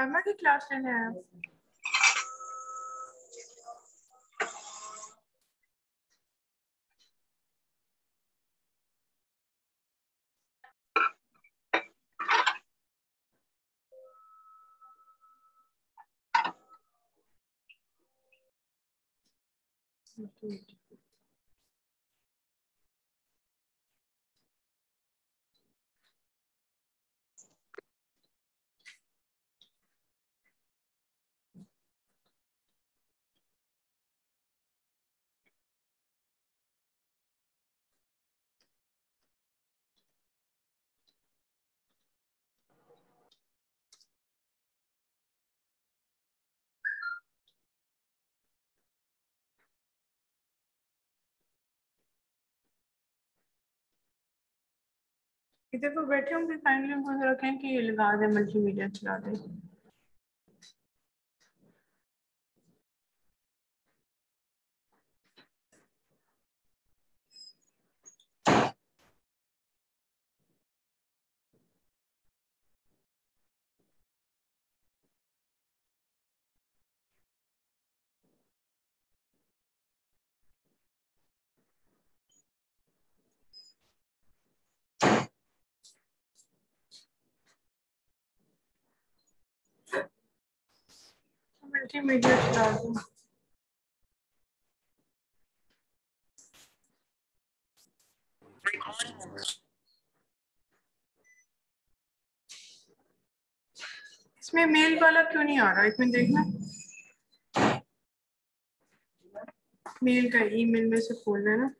Pharma की class लेने आए आप? इधर पर बैठे होंगे, काइंडली उनको रखें कि ये लगा दे, मल्टीमीडिया चला दे। मल्टीमीडिया चला दो। इसमें मेल वाला क्यों नहीं आ रहा? इसमें देखना, मेल का ईमेल में से खोलना है ना।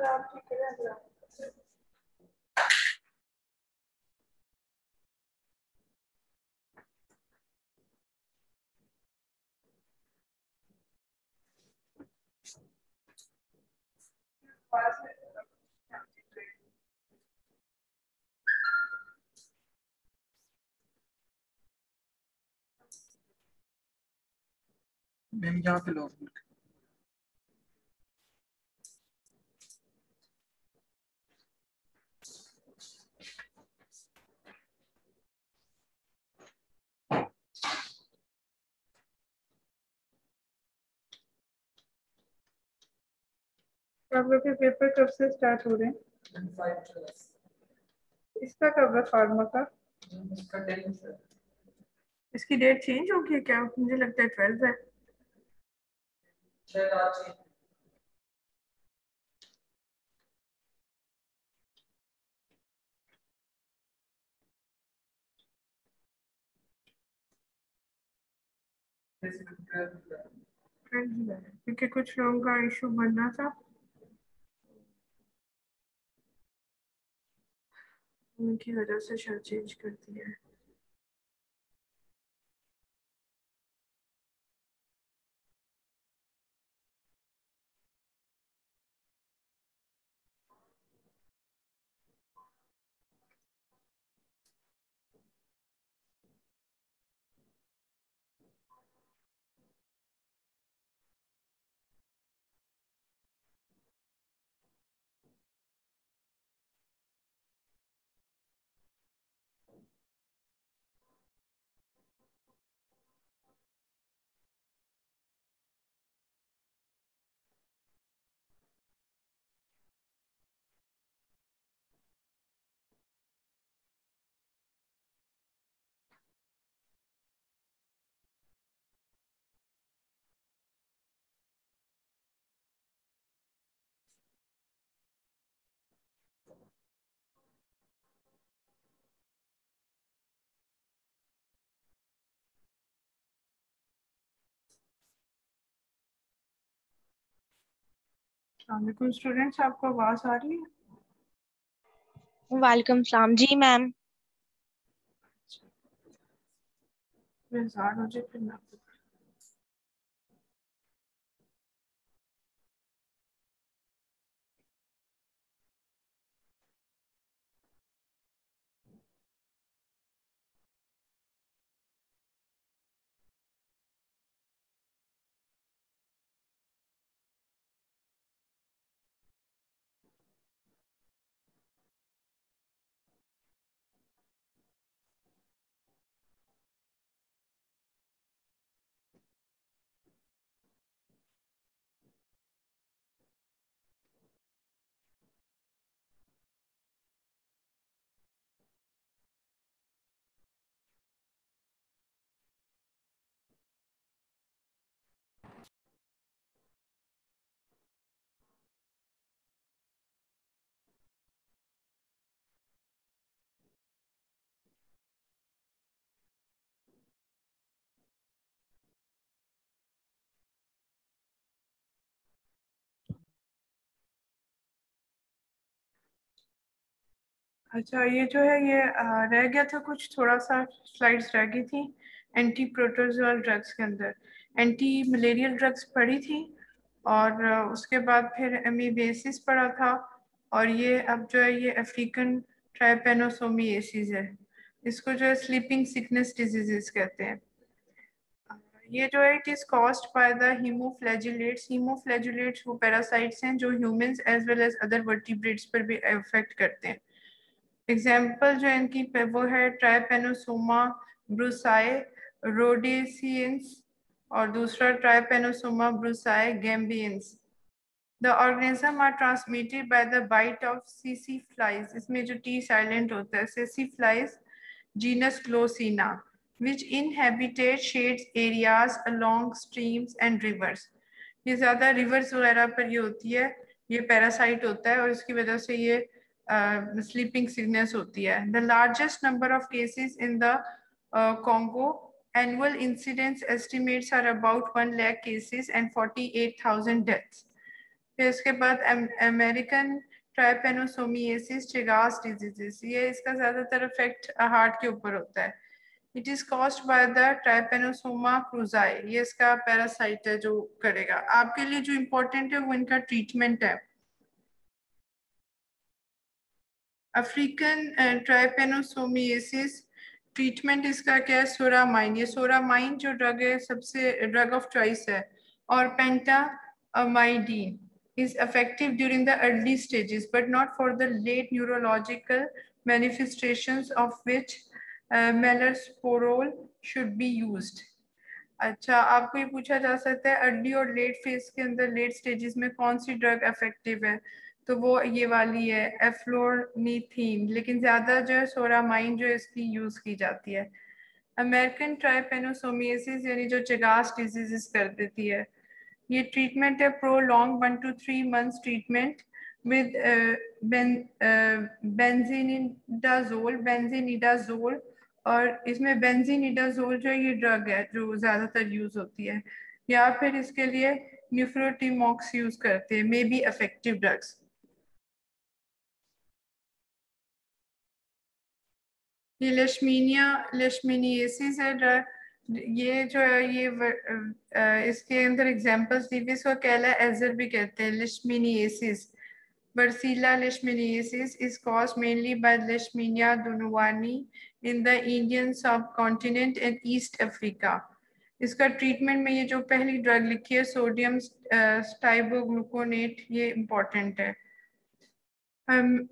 आप ठीक है। मैम यहाँ पे लो। आप लोग के पेपर कब से स्टार्ट हो रहे हैं? इसका कब है फार्मा का? इसकी डेट चेंज होगी है क्या? मुझे लगता है 12 है। क्योंकि कुछ लोगों का इशू बनना था, उनकी वजह से शायद चेंज कर दिया है। वालेकुम स्टूडेंट्स, आपको आवाज आ रही है? वालेकुम सलाम जी मैम। रिजॉर्ट हो जाए फिर ना। अच्छा, ये जो है ये रह गया था कुछ, थोड़ा सा स्लाइड्स रह गई थी एंटी प्रोटोजोअल ड्रग्स के अंदर। एंटी मलेरियल ड्रग्स पढ़ी थी, और उसके बाद फिर एमीबेसिस पढ़ा था, और ये अब जो है ये अफ्रीकन ट्राइपेनोसोमियासिस है। इसको जो है स्लीपिंग सिकनेस डिजीजेस कहते हैं। ये जो है it is caused by the haemoflagellates. Haemoflagellates वो पैरासाइट्स हैं जो humans as well as other vertebrates पर भी इफेक्ट करते हैं। एग्जाम्पल जो है इनकी वो है ट्राइपेनोसोमा ब्रुसाई रोडेसियंस, और दूसरा Trypanosoma brucei gambiense. The organism are transmitted by the bite of सीसी फ्लाइज। इसमें जो टी साइलेंट होता है, सीसी flies genus Glossina, which inhabited shades areas along streams and rivers। ये ज्यादा रिवर्स वगैरह पर ये होती है, ये पैरासाइट होता है, और इसकी वजह से ये स्लीपिंग सिकनेस होती है। The largest number of cases in the Congo, annual incidence estimates are about 1 lakh cases and 48,000 deaths। फिर उसके बाद अमेरिकन ट्राइपेनोसोमियासिस चिगास डिजीजेस, ये इसका ज्यादातर इफेक्ट हार्ट के ऊपर होता है। It is caused by the Trypanosoma cruzi, ये इसका पैरासाइट है जो करेगा। आपके लिए जो इम्पोर्टेंट है वो इनका ट्रीटमेंट है। अफ्रीकन ट्राइपेनोसोमियासिस ट्रीटमेंट इसका क्या है? सोरामाइन। ये सोरामाइन जो ड्रग है सबसे ड्रग ऑफ चॉइस है, और पेंटामाइडीन is effective during the early stages but not for the late neurological manifestations of which melarsoprol should be used। अच्छा, आपको ये पूछा जा सकता है अर्ली और लेट फेज के अंदर, लेट स्टेजेस में कौन सी ड्रग इफेक्टिव है? तो वो ये वाली है एफ्लोरनीथीन, लेकिन ज्यादा जो है सोरामाइन जो है इसकी यूज की जाती है। अमेरिकन ट्राइपेनोसोमियासिस यानी जो चिगास डिजीजेस कर देती है, ये ट्रीटमेंट है prolong 1 to 3 months treatment with benznidazole. और इसमें बेंजीनिडाजोल जो ये ड्रग है जो ज्यादातर यूज होती है, या फिर इसके लिए न्यूफ्रोटिमॉक्स यूज करते हैं, मे बी इफेक्टिव ड्रग्स। ये लेशमीनियासिस है ड्रग। ये जो है ये इसके अंदर एग्जांपल्स दी हुई, इसको कैला एजर भी कहते हैं। लेशमीनियासिस बर्सीला लेशमीनियासिस is caused mainly by Leishmania donovani in the Indian subcontinent and East Africa। इसका ट्रीटमेंट में ये जो पहली ड्रग लिखी है सोडियम स्टाइबोग्लूकोनेट, ये इम्पोर्टेंट है।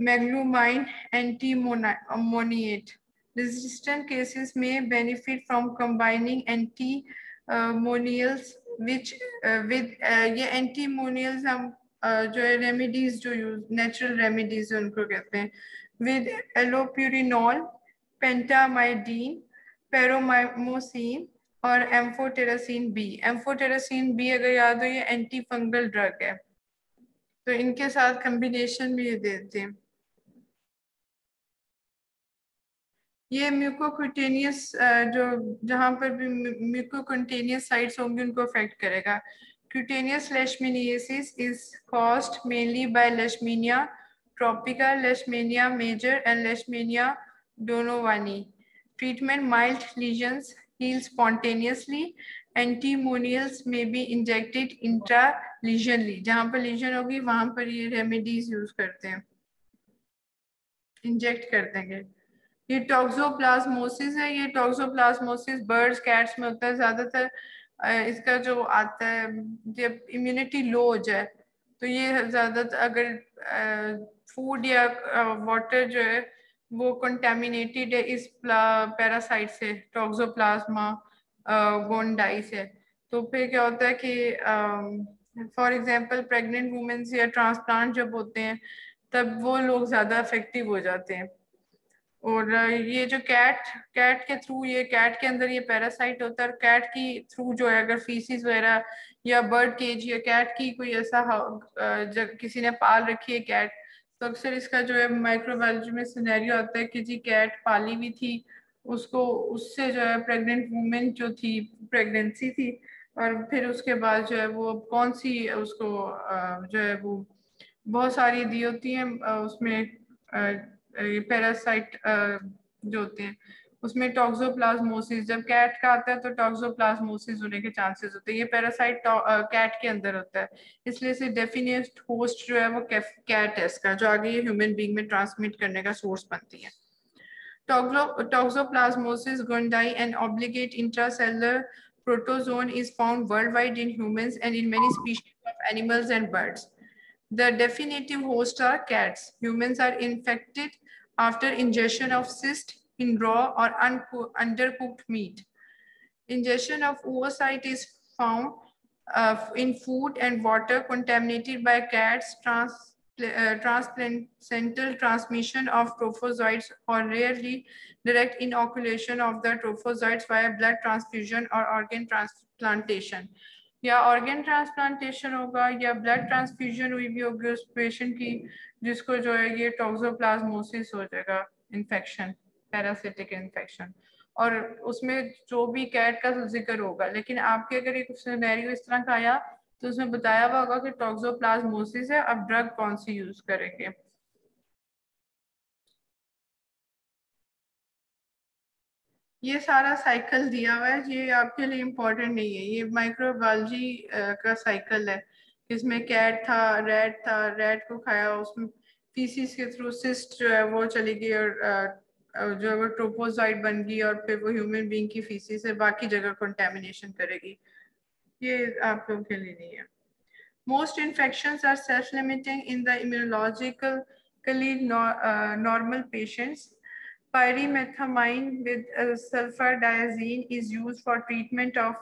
Meglumine antimoniate। Resistant cases may benefit from combining antimonials which with ये antimonials हम जो है रेमेडीज जो यूज नेचुरल रेमेडीज उनको कहते हैं, with allopurinol, pentamidine, पेरोमाइमोसिन और एम्फोटेरासिन बी। एम्फोटेरासिन बी अगर याद हो, ये एंटी फंगल ड्रग है, तो इनके साथ कॉम्बिनेशन भी ये देते हैं। ये म्यूकोक्यूटेनियस जो जहां पर भी म्यूकोक्यूटेनियस साइट्स होंगी उनको अफेक्ट करेगा। Cutaneous leishmaniasis is caused mainly by Leishmania tropica, Leishmania major and Leishmania donovani. Treatment mild lesions heal spontaneously. Antimonials may be injected intralegionally. जहाँ पर लीजन होगी वहां पर ये रेमेडीज यूज करते हैं, इंजेक्ट कर देंगे। ये टॉक्सोप्लाज्मोसिस है, ये टॉक्सोप्लाज्मोसिस बर्ड्स कैट्स में होता है ज्यादातर। इसका जो आता है जब इम्यूनिटी लो हो जाए तो ये ज्यादातर अगर फूड या वाटर जो है वो कंटेमिनेटेड है इस पैरासाइट से, टॉक्सोप्लाज्मा गोंडाई से, तो फिर क्या होता है कि फॉर एग्जांपल प्रेग्नेंट वुमेन्स या ट्रांसप्लांट जब होते हैं तब वो लोग ज्यादा इफेक्टिव हो जाते हैं। और ये जो कैट कैट के थ्रू, ये कैट के अंदर ये पैरासाइट होता है, कैट की थ्रू जो है अगर फीसिस वगैरह या बर्ड केज या कैट की कोई ऐसा जब किसी ने पाल रखी है कैट, तो अक्सर इसका जो है माइक्रोबायोलॉजी में सिनेरियो आता है कि जी कैट पाली हुई थी, उसको उससे जो है प्रेग्नेंट वुमेन जो थी प्रेगनेंसी थी, और फिर उसके बाद जो है वो कौन सी उसको जो है वो बहुत सारी दी होती हैं उसमें ये पैरासाइट जो होते हैं उसमें टॉक्सोप्लाज्मोसिस, जब कैट का आता है तो टॉक्सोप्लाज्मोसिस होने के चांसेस होते हैं। ये पैरासाइट कैट के अंदर होता है, इसलिए से डेफिनेट होस्ट जो है वो कैट है इसका, जो आगे ये ह्यूमन बीइंग में ट्रांसमिट करने का सोर्स बनती है। Toxoplasmosis gondii, an obligate intracellular protozoan, is found worldwide in humans and in many species of animals and birds. The definitive hosts are cats. Humans are infected after ingestion of cyst in raw or undercooked meat. Ingestion of oocyte is found in food and water contaminated by cats. Transplacental transmission of trophozoites, or rarely direct inoculation of the trophozoites via blood transfusion or organ transplantation. या organ transplantation होगा या blood transfusion हुई भी होगी उस patient की जिसको जो है ये टॉक्सोप्लाज्मोसिस हो जाएगा, इन्फेक्शन, पैरासिटिक इन्फेक्शन, और उसमें जो भी कैट का जिक्र होगा। लेकिन आपके अगर एक सिनेरियो इस तरह का आया तो उसमें बताया हुआ होगा कि टॉक्सोप्लाज्मोसिस है, अब ड्रग कौन सी यूज करेंगे। ये सारा साइकिल दिया हुआ है, ये आपके लिए इम्पोर्टेंट नहीं है, ये माइक्रोबायोलॉजी का साइकिल है। इसमें कैट था, रेट को खाया, उसमें फीसिस के थ्रू सिस्ट जो है वो चली गई और जो है वो ट्रोपोजाइट बन गई और फिर वो ह्यूमन बीइंग की फीसिस से बाकी जगह कंटेमिनेशन करेगी। ये आप लोगों के लिए नहीं है। Most infections are self-limiting in the immunologically normal patients. Pyrimethamine with sulfadiazine is used for treatment of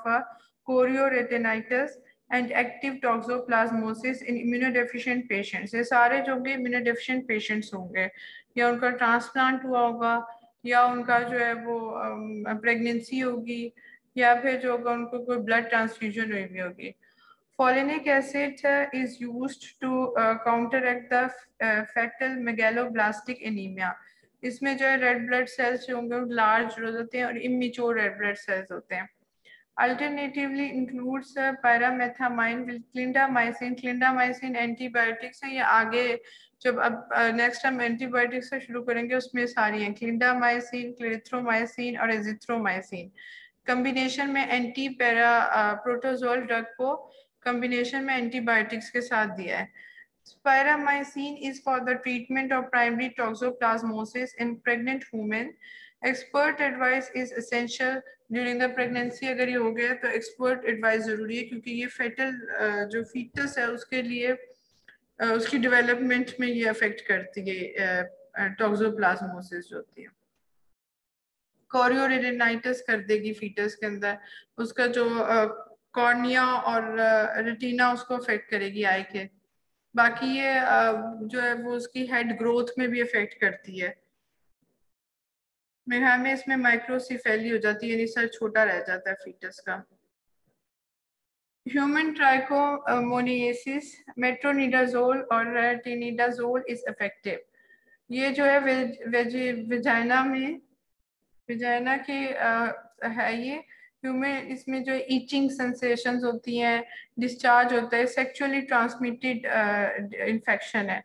chorioretinitis and active toxoplasmosis in immunodeficient patients. ये सारे जो भी immunodeficient patients होंगे या उनका transplant हुआ होगा या उनका जो है वो pregnancy होगी या फिर जो होगा उनको कोई blood transfusion हुई भी होगी। Folinic acid is used to counteract the fatal megaloblastic anemia. इसमें जो है रेड ब्लड सेल्स जो होंगे लार्ज रोज होते हैं और इमेच्योर रेड ब्लड सेल्स होते हैं। Alternatively includes pyrimethamine with clindamycin. Clindamycin antibiotics है, ये आगे जब अब नेक्स्ट हम एंटीबायोटिक्स से शुरू करेंगे उसमें सारी हैं, क्लिंडामाइसिन, क्लेरिथ्रोमाइसिन और एजिथ्रोमाइसिन। कम्बिनेशन में एंटी पैरा प्रोटोजोल ड्रग को कम्बिनेशन में एंटीबायोटिक्स के साथ दिया है। Pyramycin is for the treatment of primary toxoplasmosis in pregnant women. Expert advice is essential during the pregnancy. अगर ये हो गया तो expert advice जरूरी है क्योंकि ये fetal जो fetus है उसके लिए उसकी development में ये affect करती है toxoplasmosis जो होती है। कोरियोरेटिनाइटिस कर देगी फीटस के अंदर, उसका जो कॉर्निया और रेटिना उसको अफेक्ट करेगी आई के। बाकी ये जो है वो उसकी हेड ग्रोथ में भी अफेक्ट करती है। मेरे ख्याल में इसमें माइक्रोसिफेली हो जाती है, यानी सर छोटा रह जाता है फीटस का। ह्यूमन ट्राइकोमोनियासिस, मेट्रोनिडाजोल और टिनिडाजोल इज इफेक्टिव। ये जो है वेजाइना में, विजाइना की है ये ह्यूमन, इसमें जो ईचिंग सेंसेशंस होती हैं, डिस्चार्ज होता है, सेक्सुअली ट्रांसमिटेड इन्फेक्शन है।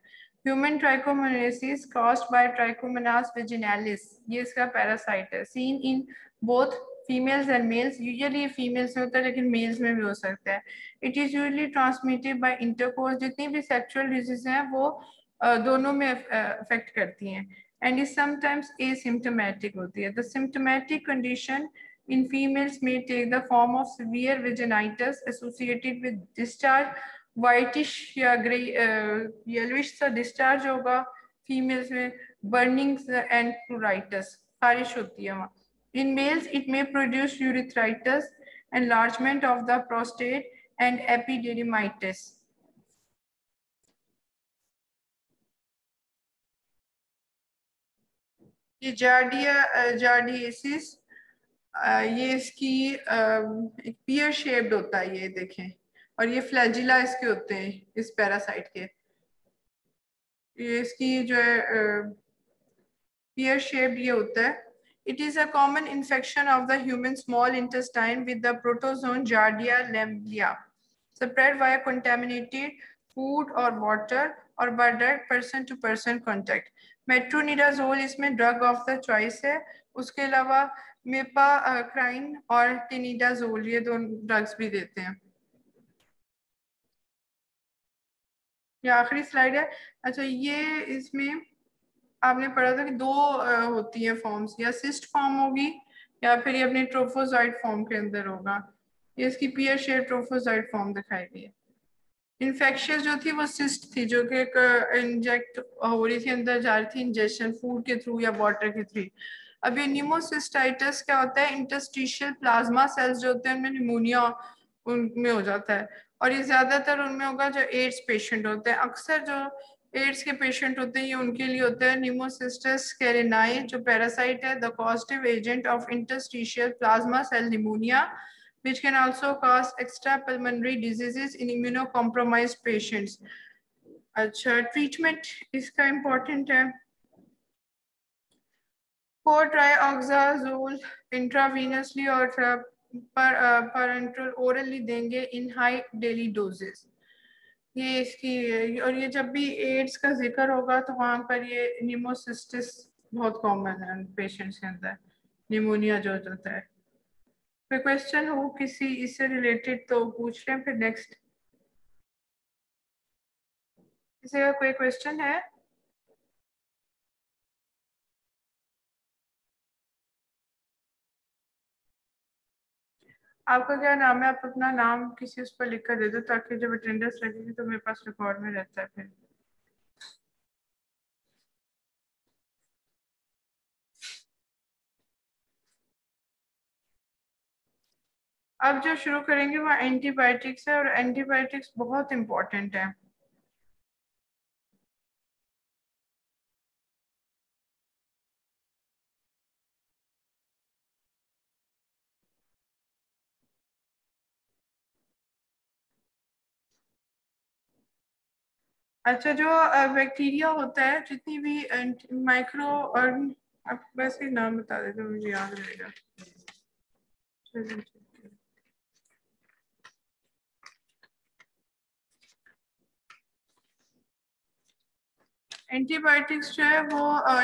Human trichomoniasis caused by trichomonas vaginalis, ये इसका पैरासाइट है, seen in both females and males, usually females में होता है लेकिन मेल्स में भी हो सकता है। It is usually transmitted by intercourse, जितनी भी सेक्सुअल डिजीज हैं वो दोनों में अफेक्ट करती हैं, एंड इज समटाइम्स एसिम्प्टोमेटिक होती है। The symptomatic condition in females may take the form of severe vaginitis associated with discharge, whitish या grey yellowish सा discharge होगा फीमेल्स में, बर्निंग एंड प्लूराइटिस, खारिश होती है वहाँ। In males it may produce urethritis, enlargement of the prostate and epididymitis. ये जार्डियासिस, ये इसकी एक पियर शेप्ड होता है, ये देखें, और ये फ्लैजिला इसके होते हैं इस पैरासाइट के। ये इसकी जो है पियर शेप्ड ये होता है। It is a common infection of the human small intestine with the protozoan Giardia lamblia, spread via contaminated food or water or by direct person to person contact. Metronidazole इसमें drug of the choice है। उसके अलावा मेपाक्राइन और tinidazole ये दोनों drugs भी देते हैं। ये आखिरी स्लाइड है। अच्छा, ये इसमें आपने पढ़ा था कि दो होती है फॉर्म्स, या सिस्ट फॉर्म होगी या फिर ये अपने ट्रोफोजाइट फॉर्म के अंदर होगा। ये इसकी पियर शेप ट्रोफोजाइट फॉर्म दिखाई दी है। इन्फेक्शियस जो थी वो सिस्ट थी, जो कि इंजेक्ट हो रही थी, अंदर जा रही थी इंजेक्शन फूड के थ्रू या वाटर के थ्रू। अब ये न्यूमोसिस्टाइटिस क्या होता है, इंटरस्टिशियल प्लाज्मा सेल्स जो होते हैं उनमें निमोनिया उनमें हो जाता है, और ये ज्यादातर उनमें होगा जो एड्स पेशेंट होते हैं। अक्सर जो एड्स के पेशेंट होते हैं ये उनके लिए होता है न्यूमोसिस्टिस कैरिनाई, जो पैरासाइट है, the causative agent of interstitial plasma cell pneumonia, which can also cause extrapulmonary diseases in immunocompromised patients. अच्छा, ट्रीटमेंट इसका इम्पोर्टेंट है। ट्राइऑक्साजोल इंट्रावीनसली और पेरेंटल ओरली देंगे इन हाई डेली डोजेस। ये इसकी, और ये जब भी एड्स का जिक्र होगा तो वहां पर ये न्यूमोसिस्टिस बहुत कॉमन है पेशेंट्स के अंदर, निमोनिया जो होता है। कोई क्वेश्चन हो किसी इससे रिलेटेड तो पूछ लें, फिर नेक्स्ट। किसी का कोई क्वेश्चन है? आपका क्या नाम है? आप अपना नाम किसी उस पर लिख कर दे दो ताकि जब अटेंडेंस लगेगी तो मेरे पास रिकॉर्ड में रहता है फिर। अब जो शुरू करेंगे वो एंटीबायोटिक्स है, और एंटीबायोटिक्स बहुत इंपॉर्टेंट है। अच्छा, जो बैक्टीरिया होता है, जितनी भी माइक्रो और, आप वैसे नाम बता देते मुझे याद रहेगा। चलिए, एंटीबायोटिक्स जो है वो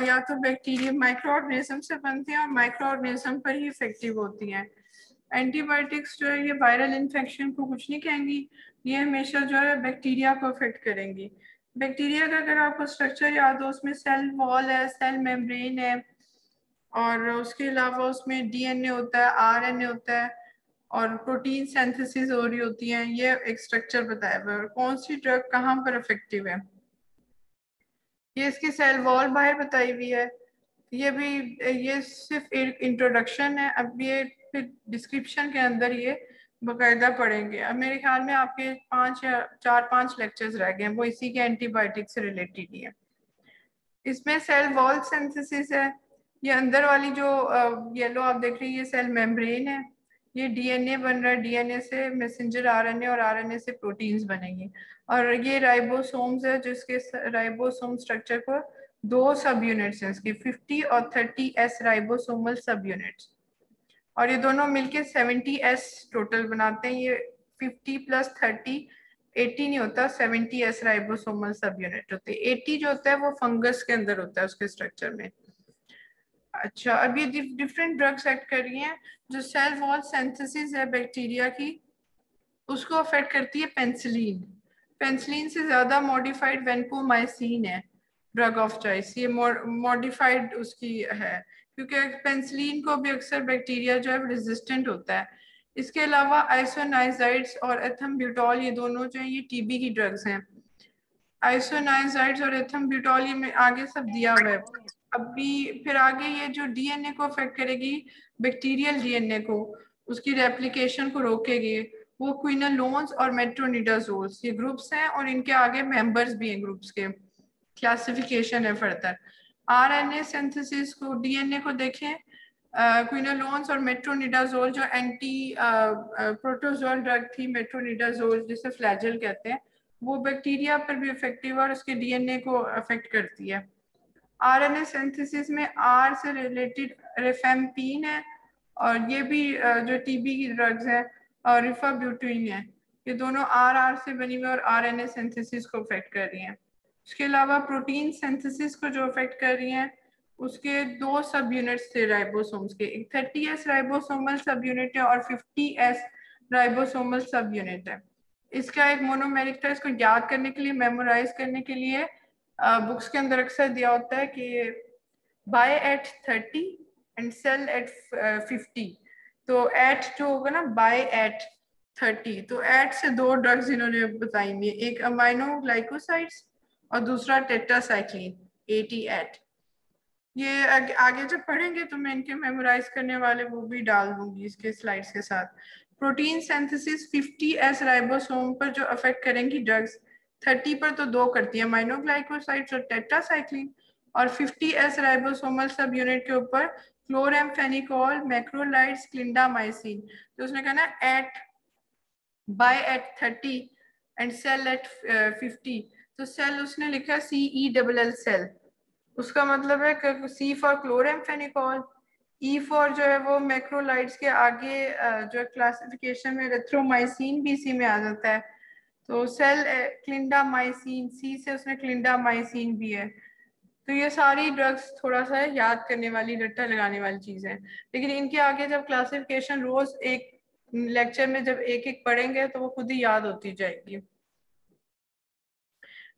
या तो बैक्टीरिया माइक्रो ऑर्गेनिज्म से बनती हैं और माइक्रो ऑर्गेनिज्म पर ही इफेक्टिव होती हैं। एंटीबायोटिक्स जो है ये वायरल इन्फेक्शन को कुछ नहीं कहेंगी, ये हमेशा जो है बैक्टीरिया को अफेक्ट करेंगी। बैक्टीरिया का अगर आपको स्ट्रक्चर याद हो, उसमें सेल वॉल है, सेल मेम्ब्रेन है, और उसके अलावा उसमें डीएनए होता है, आरएनए होता है, और प्रोटीन सिंथेसिस हो रही होती है। ये एक स्ट्रक्चर बताया हुआ है, और कौन सी ड्रग कहाँ पर इफेक्टिव है। ये इसकी सेल वॉल बाहर बताई हुई है। ये भी, ये सिर्फ एक इंट्रोडक्शन है। अब ये फिर डिस्क्रिप्शन के अंदर ये बकायदा पढ़ेंगे। अब मेरे ख्याल में आपके 5 या 4-5 लेक्चर्स रह गए हैं, वो इसी के एंटीबायोटिक से रिलेटेड ही है। इसमें सेल वॉल सिंथेसिस है। ये अंदर वाली जो येलो आप देख रही है, ये सेल मेम्ब्रेन है। ये डीएनए बन रहा है, डीएनए से मैसेंजर आरएनए, और आरएनए से प्रोटीन्स बनेंगे। और ये राइबोसोम्स है, जिसके राइबोसोम स्ट्रक्चर को 2 सब यूनिट्स हैं इसकी, 50 और 30S राइबोसोमल सब यूनिट्स, और ये दोनों मिलके 70S टोटल बनाते हैं। ये 50 + 30 80 नहीं होता, 70S राइबोसोमल सब यूनिट होते हैं। 80 जो होता है वो फंगस के अंदर होता है उसके स्ट्रक्चर में। अच्छा, अब ये डिफरेंट ड्रग्स एक्ट कर रही हैं। जो सेल वॉल सिंथेसिस है बैक्टीरिया की, उसको अफेक्ट करती है पेंसिलिन। पेंसिलिन से ज्यादा मॉडिफाइड वेनकोमाइसिन है ड्रग ऑफ चॉइस। ये मॉडिफाइड उसकी है, क्योंकि पेंसिलिन को भी अक्सर बैक्टीरिया जो है रेजिस्टेंट होता है। इसके अलावा आइसोनाइजाइड्स और एथम्ब्यूटॉल, ये दोनों जो है ये टीबी की ड्रग्स हैं। आइसोनाइजाइड्स और एथम्ब्यूटॉल ये में आगे सब दिया हुआ है। अभी फिर आगे ये जो डीएनए को अफेक्ट करेगी, बैक्टीरियल डीएनए को, उसकी रेप्लिकेशन को रोकेगी, वो क्विनोलोन्स और मेट्रोनिडाजोल्स, ये ग्रुप्स हैं और इनके आगे मेंबर्स भी हैं ग्रुप्स के। क्लासिफिकेशन है फर्दर। आरएनए सिंथेसिस को, डीएनए को देखें, क्विनोलोन्स और मेट्रोनिडाजोल जो एंटी प्रोटोजोल ड्रग थी, मेट्रोनिडाजोल जिसे फ्लैजेल कहते हैं, वो बैक्टीरिया पर भी इफेक्टिव है और उसके डीएनए को अफेक्ट करती है। आरएनए सिंथेसिस में आर से रिलेटेड रिफेम्पिन है, और ये भी जो टीबी की ड्रग्स है, और रिफाब्यूटिन है, ये दोनों आर से बनी हुई और आरएनए सिंथेसिस को अफेक्ट कर रही हैं। उसके अलावा प्रोटीन सिंथेसिस को जो अफेक्ट कर रही हैं, उसके दो सब यूनिट्स थे राइबोसोम्स के, एक 30S राइबोसोमल सब यूनिट है और 50S राइबोसोमल सब यूनिट है। इसका एक मोनोमेरिक था। इसको याद करने के लिए, मेमोराइज करने के लिए बुक्स के अंदर अक्सर दिया होता है कि buy at 30 and sell at 50। तो एट जो होगा ना, बाय एट 30, तो एट से दो ड्रग्स इन्होंने बताई हुई है, एक अमाइनो ग्लाइकोसाइड्स और दूसरा टेट्रासाइक्लिन 88। ये आगे जब पढ़ेंगे तो मैं इनके मेमोराइज करने वाले वो भी डाल दूंगी इसके स्लाइड्स के साथ। प्रोटीन सिंथेसिस 50S राइबोसोम पर जो अफेक्ट करेंगी ड्रग्स, 30 पर तो दो करती है, अमाइनोग्लाइकोसाइड्स और टेट्रासाइक्लिन, और 50S राइबोसोमल सब यूनिट के ऊपर क्लोरामफेनिकोल, मैक्रोलाइड्स, क्लिंडामाइसिन। तो उसने कहा ना at buy at 30 and sell at 50, तो सेल उसने लिखा CELL सेल। उसका मतलब है कि सी फॉर क्लोरामफेनिकोल, ई फॉर जो है वो मैक्रोलाइड्स के आगे जो क्लासिफिकेशन में एरिथ्रोमाइसिन भी इसी में आ जाता है। तो सेल क्लिंडामाइसिन, सी से उसने क्लिंडामाइसिन भी है। तो ये सारी ड्रग्स थोड़ा सा याद करने वाली, रट्टा लगाने वाली चीज है, लेकिन इनके आगे जब क्लासिफिकेशन रोज एक लेक्चर में जब एक एक पढ़ेंगे तो वो खुद ही याद होती जाएगी।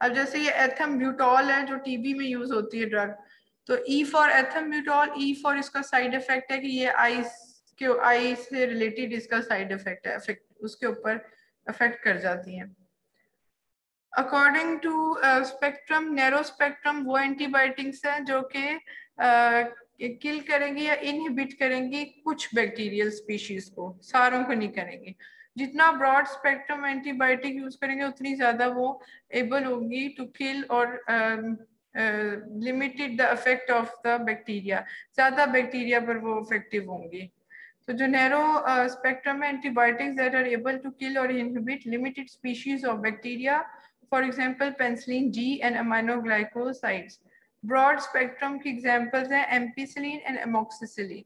अब जैसे ये एथम्ब्यूटॉल है जो टीबी में यूज होती है ड्रग, तो ई फॉर एथम्ब्यूटॉल, ई फॉर इसका साइड इफेक्ट है कि ये आई से रिलेटेड इसका साइड इफेक्ट है, इफेक्ट उसके ऊपर अफेक्ट कर जाती है। According to spectrum, narrow spectrum वो एंटीबायोटिक्स हैं जो कि किल करेंगी या इनहिबिट करेंगी कुछ बैक्टीरियल स्पीशीज को, सारों को नहीं करेंगी। जितना ब्रॉड स्पेक्ट्रम एंटीबायोटिक यूज करेंगे उतनी ज्यादा वो एबल होगी टू किल और limited the effect of the bacteria, ज्यादा बैक्टीरिया पर वो इफेक्टिव होंगी। तो जो नैरो स्पेक्ट्रम है, antibiotics that are able to kill और inhibit limited species of bacteria, for example penicillin G and aminoglycosides. Broad spectrum की examples हैं ampicillin and amoxicillin.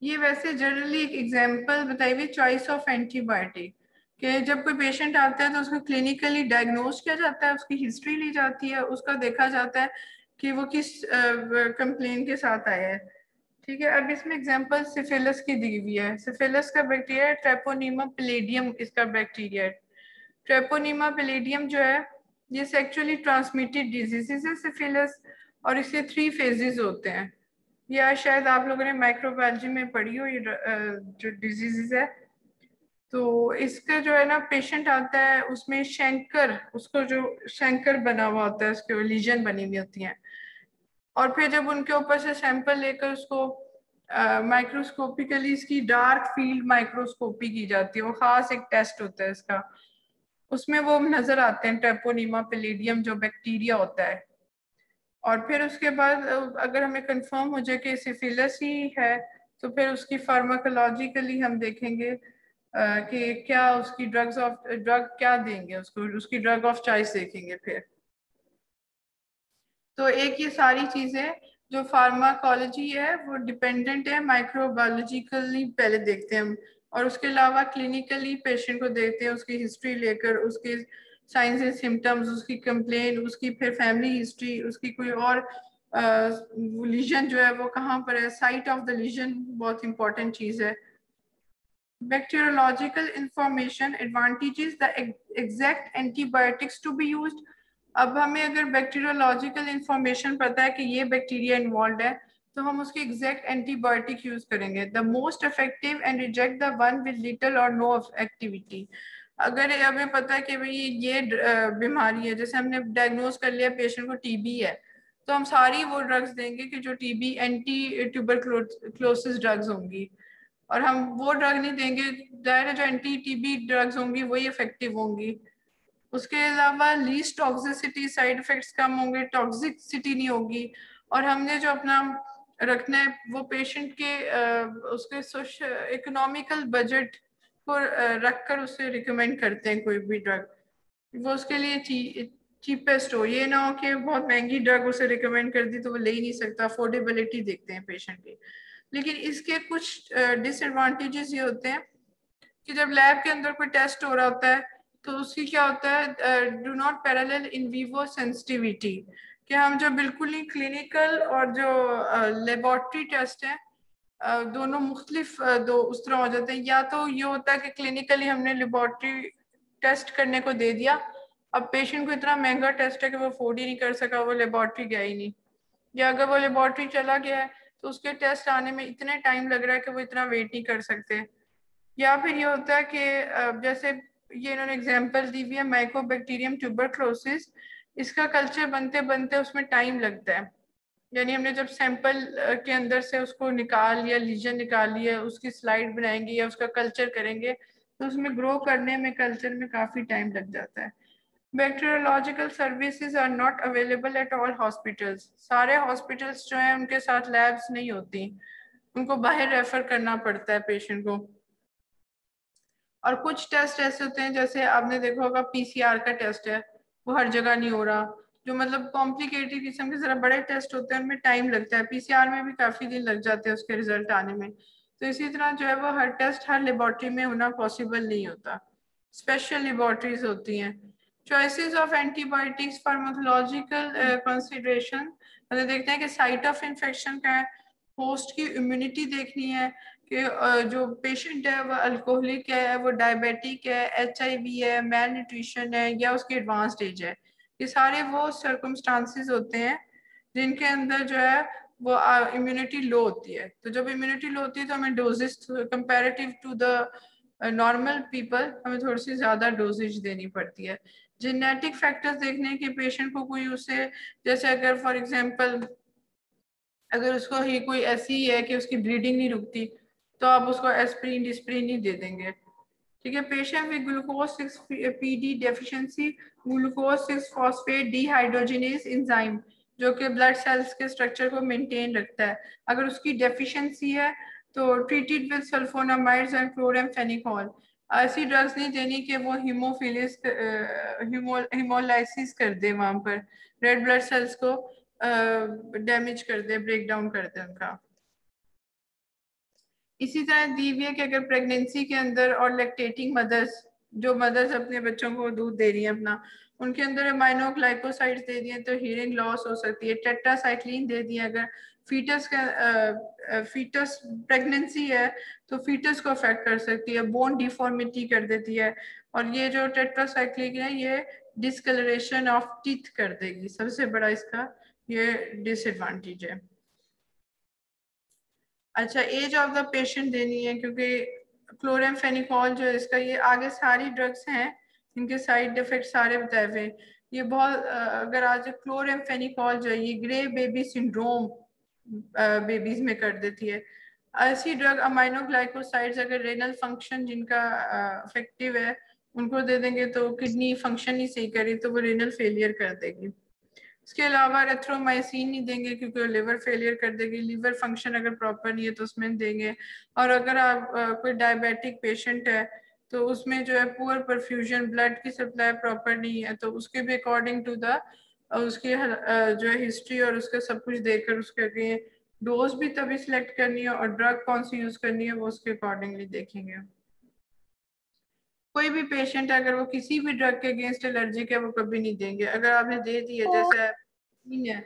ये वैसे जनरली एक एग्जाम्पल बताई हुई चॉइस ऑफ एंटीबायोटिक, कि जब कोई पेशेंट आता है तो उसको क्लिनिकली डायग्नोज किया जाता है, उसकी हिस्ट्री ली जाती है, उसका देखा जाता है कि वो किस कंप्लेन के साथ आया है। ठीक है, अब इसमें एग्जांपल सिफिलिस की दी हुई है। सिफिलिस का बैक्टीरिया ट्रेपोनीमा पैलेडियम, इसका बैक्टीरिया है। ट्रेपोनीमा पैलेडियम जो है ये सेक्सुअली ट्रांसमिटेड डिजीजेस है सिफिलिस, और इसके 3 फेजेस होते हैं। या शायद आप लोगों ने माइक्रोबायोलॉजी में पढ़ी हो ये जो डिजीजेस है। तो इसका जो है ना, पेशेंट आता है उसमें शंकर, उसको जो शंकर बना हुआ होता है, उसके लीजन बनी हुई होती हैं, और फिर जब उनके ऊपर से सैंपल लेकर उसको माइक्रोस्कोपिकली इसकी डार्क फील्ड माइक्रोस्कोपी की जाती है, वो खास एक टेस्ट होता है इसका, उसमें वो नजर आते हैं ट्रेपोनीमा पैलेडियम जो बैक्टीरिया होता है। और फिर उसके बाद अगर हमें कंफर्म हो जाए कि सिफिलिस ही है, तो फिर उसकी फार्माकोलॉजिकली हम देखेंगे कि क्या उसकी ड्रग क्या देंगे उसको, उसकी ड्रग ऑफ चॉइस देखेंगे फिर। तो एक ये सारी चीजें जो फार्माकोलॉजी है वो डिपेंडेंट है माइक्रोबायोलॉजिकली, पहले देखते हैं हम, और उसके अलावा क्लिनिकली पेशेंट को देखते हैं, उसकी हिस्ट्री लेकर, उसके साइंस एंड सिम्टम्स, उसकी कंप्लेन, उसकी फिर फैमिली हिस्ट्री, उसकी कोई और लीजन जो है वो कहाँ पर है, साइट ऑफ द लीजन बहुत इंपॉर्टेंट चीज है। Bacteriological information, advantages, the exact antibiotics to be used. अब हमें अगर बैक्टीरियोलॉजिकल इंफॉर्मेशन पता है कि ये बैक्टीरिया इन्वॉल्व है, तो हम उसके एग्जैक्ट एंटीबायोटिक यूज करेंगे। The most effective and reject the one with little और नो एक्टिविटी। अगर हमें पता है कि भाई ये बीमारी है, जैसे हमने डायग्नोज कर लिया पेशेंट को टीबी है, तो हम सारी वो ड्रग्स देंगे कि जो टीबी एंटी ट्यूबरक्लोसिस ड्रग्स होंगी, और हम वो ड्रग नहीं देंगे, जाहिर है जो एंटी टीबी ड्रग्स होंगी वही इफेक्टिव होंगी। उसके अलावा लीस्ट टॉक्सिसिटी, साइड इफेक्ट्स कम होंगे, टॉक्सिसिटी नहीं होगी। और हमने जो अपना रखना है वो पेशेंट के उसके सोशल इकोनॉमिकल बजट को रखकर उसे रिकमेंड करते हैं कोई भी ड्रग, वो उसके लिए चीपेस्ट हो। ये ना हो कि बहुत महंगी ड्रग उसे रिकमेंड कर दी तो वो ले ही नहीं सकता, अफोर्डेबिलिटी देखते हैं पेशेंट की। लेकिन इसके कुछ डिसएडवांटेजेस ये होते हैं कि जब लैब के अंदर कोई टेस्ट हो रहा होता है तो उसकी क्या होता है, do not parallel in vivo sensitivity, कि हम जो बिल्कुल ही क्लिनिकल और जो लेबोरेटरी टेस्ट है दोनों मुख्तलिफ दो उस तरह हो जाते हैं। या तो ये होता है कि क्लिनिकली हमने लेबोरेटरी टेस्ट करने को दे दिया, अब पेशेंट को इतना महंगा टेस्ट है कि वो अफोर्ड ही नहीं कर सका, वो लेबोरेटरी गया ही नहीं। या अगर वो लेबोरेटरी चला गया है तो उसके टेस्ट आने में इतने टाइम लग रहा है कि वो इतना वेट नहीं कर सकते। या फिर ये होता है कि जैसे ये इन्होंने एग्जांपल दी हुई है माइकोबैक्टीरियम ट्यूबरक्लोसिस, इसका कल्चर बनते बनते उसमें टाइम लगता है। यानी हमने जब सैंपल के अंदर से उसको निकाल लिया, लीजन निकाल लिया, उसकी स्लाइड बनाएंगे या उसका कल्चर करेंगे, तो उसमें ग्रो करने में कल्चर में काफी टाइम लग जाता है। Bacteriological services are not available at all hospitals. सारे हॉस्पिटल्स जो हैं उनके साथ लैब्स नहीं होती, उनको बाहर रेफर करना पड़ता है पेशेंट को। और कुछ टेस्ट ऐसे होते हैं, जैसे आपने देखा होगा पीसीआर का टेस्ट है, वो हर जगह नहीं हो रहा। जो मतलब कॉम्प्लिकेटेड किस्म के जरा बड़े टेस्ट होते हैं उनमें टाइम लगता है, पीसीआर में भी काफी दिन लग जाते हैं उसके रिजल्ट आने में। तो इसी तरह जो है वो हर टेस्ट हर लेबोरेटरी में होना पॉसिबल नहीं होता, स्पेशल लेबोरेटरीज होती हैं। Choices of antibiotics, pharmacological consideration, मतलब देखते हैं कि साइट ऑफ इन्फेक्शन का है, होस्ट की इम्यूनिटी देखनी है कि जो पेशेंट है वो अल्कोहलिक है, वो डायबिटिक है, एचआईवी है, मैल न्यूट्रिशन है, या उसकी एडवांस्ड एज है। ये सारे वो सर्कमस्टांसिस होते हैं जिनके अंदर जो है वो इम्यूनिटी लो होती है। तो जब इम्यूनिटी लो होती है तो हमें doses comparative to the normal people हमें थोड़ी सी ज्यादा डोजेज देनी पड़ती है। जेनेटिक फैक्टर्स देखने के पेशेंट को कोई उसे, जैसे अगर फॉर एग्जांपल अगर उसको ही कोई ऐसी है कि उसकी ब्लीडिंग नहीं रुकती, तो आप उसको एस्प्रिन डिस्प्रिन नहीं दे देंगे। ठीक है। Patient with glucose 6 PD deficiency, glucose 6 phosphate dehydrogenase enzyme जो कि ब्लड सेल्स के स्ट्रक्चर को मेंटेन रखता है, अगर उसकी डेफिशिएंसी है तो treated with sulfonamides and chloramphenicol. ऐसी ड्रग्स नहीं देनी कि वो हीमोफिलिस हिमोलाइसिस कर दे, वहां पर रेड ब्लड सेल्स को डैमेज कर दे, ब्रेक डाउन कर दे उनका। इसी तरह दी हुई है कि अगर प्रेगनेंसी के अंदर और लैक्टेटिंग मदर्स, जो मदर्स अपने बच्चों को दूध दे रही हैं अपना, उनके अंदर अमाइनोग्लाइकोसाइड्स दे दिए तो हीयरिंग लॉस हो सकती है। टेट्रासाइक्लिन दे दिए अगर फीटस का फीटस प्रेगनेंसी है तो फीटस को अफेक्ट कर सकती है, बोन डिफॉर्मिटी कर देती है। और ये जो टेट्रासाइक्लिन है ये डिसकलरेशन ऑफ टीथ कर देगी, सबसे बड़ा इसका ये डिसएडवांटेज है। अच्छा, एज ऑफ द पेशेंट देनी है, क्योंकि क्लोरामफेनिकोल जो है इसका, ये आगे सारी ड्रग्स हैं इनके साइड इफेक्ट सारे बताए हुए हैं। ये बहुत अगर आज क्लोरामफेनिकोल जो है ये ग्रे बेबी सिंड्रोम बेबीज में कर देती है। ऐसी ड्रग अमाइनोग्लाइकोसाइड्स अगर रेनल फंक्शन जिनका अफेक्टिव है उनको दे देंगे तो किडनी फंक्शन ही सही करी तो वो रेनल फेलियर कर देगी। इसके अलावा एथ्रोमाइसिन नहीं देंगे क्योंकि वो लिवर फेलियर कर देगी, लिवर फंक्शन अगर प्रॉपर नहीं है तो उसमें देंगे। और अगर आप कोई डायबिटिक पेशेंट है तो उसमें जो है पुअर परफ्यूजन, ब्लड की सप्लाई प्रॉपर नहीं है, तो उसके भी अकॉर्डिंग टू द उसकी जो है हिस्ट्री और उसका सब कुछ देखकर उसके आगे डोज भी तभी सिलेक्ट करनी है और ड्रग कौन सी यूज करनी है वो उसके अकॉर्डिंगली देखेंगे। कोई कोई भी पेशेंट अगर वो किसी भी ड्रग के अगेंस्ट एलर्जिक है वो कभी नहीं देंगे। अगर आपने दे दी है, जैसे पेनिसिलिन है,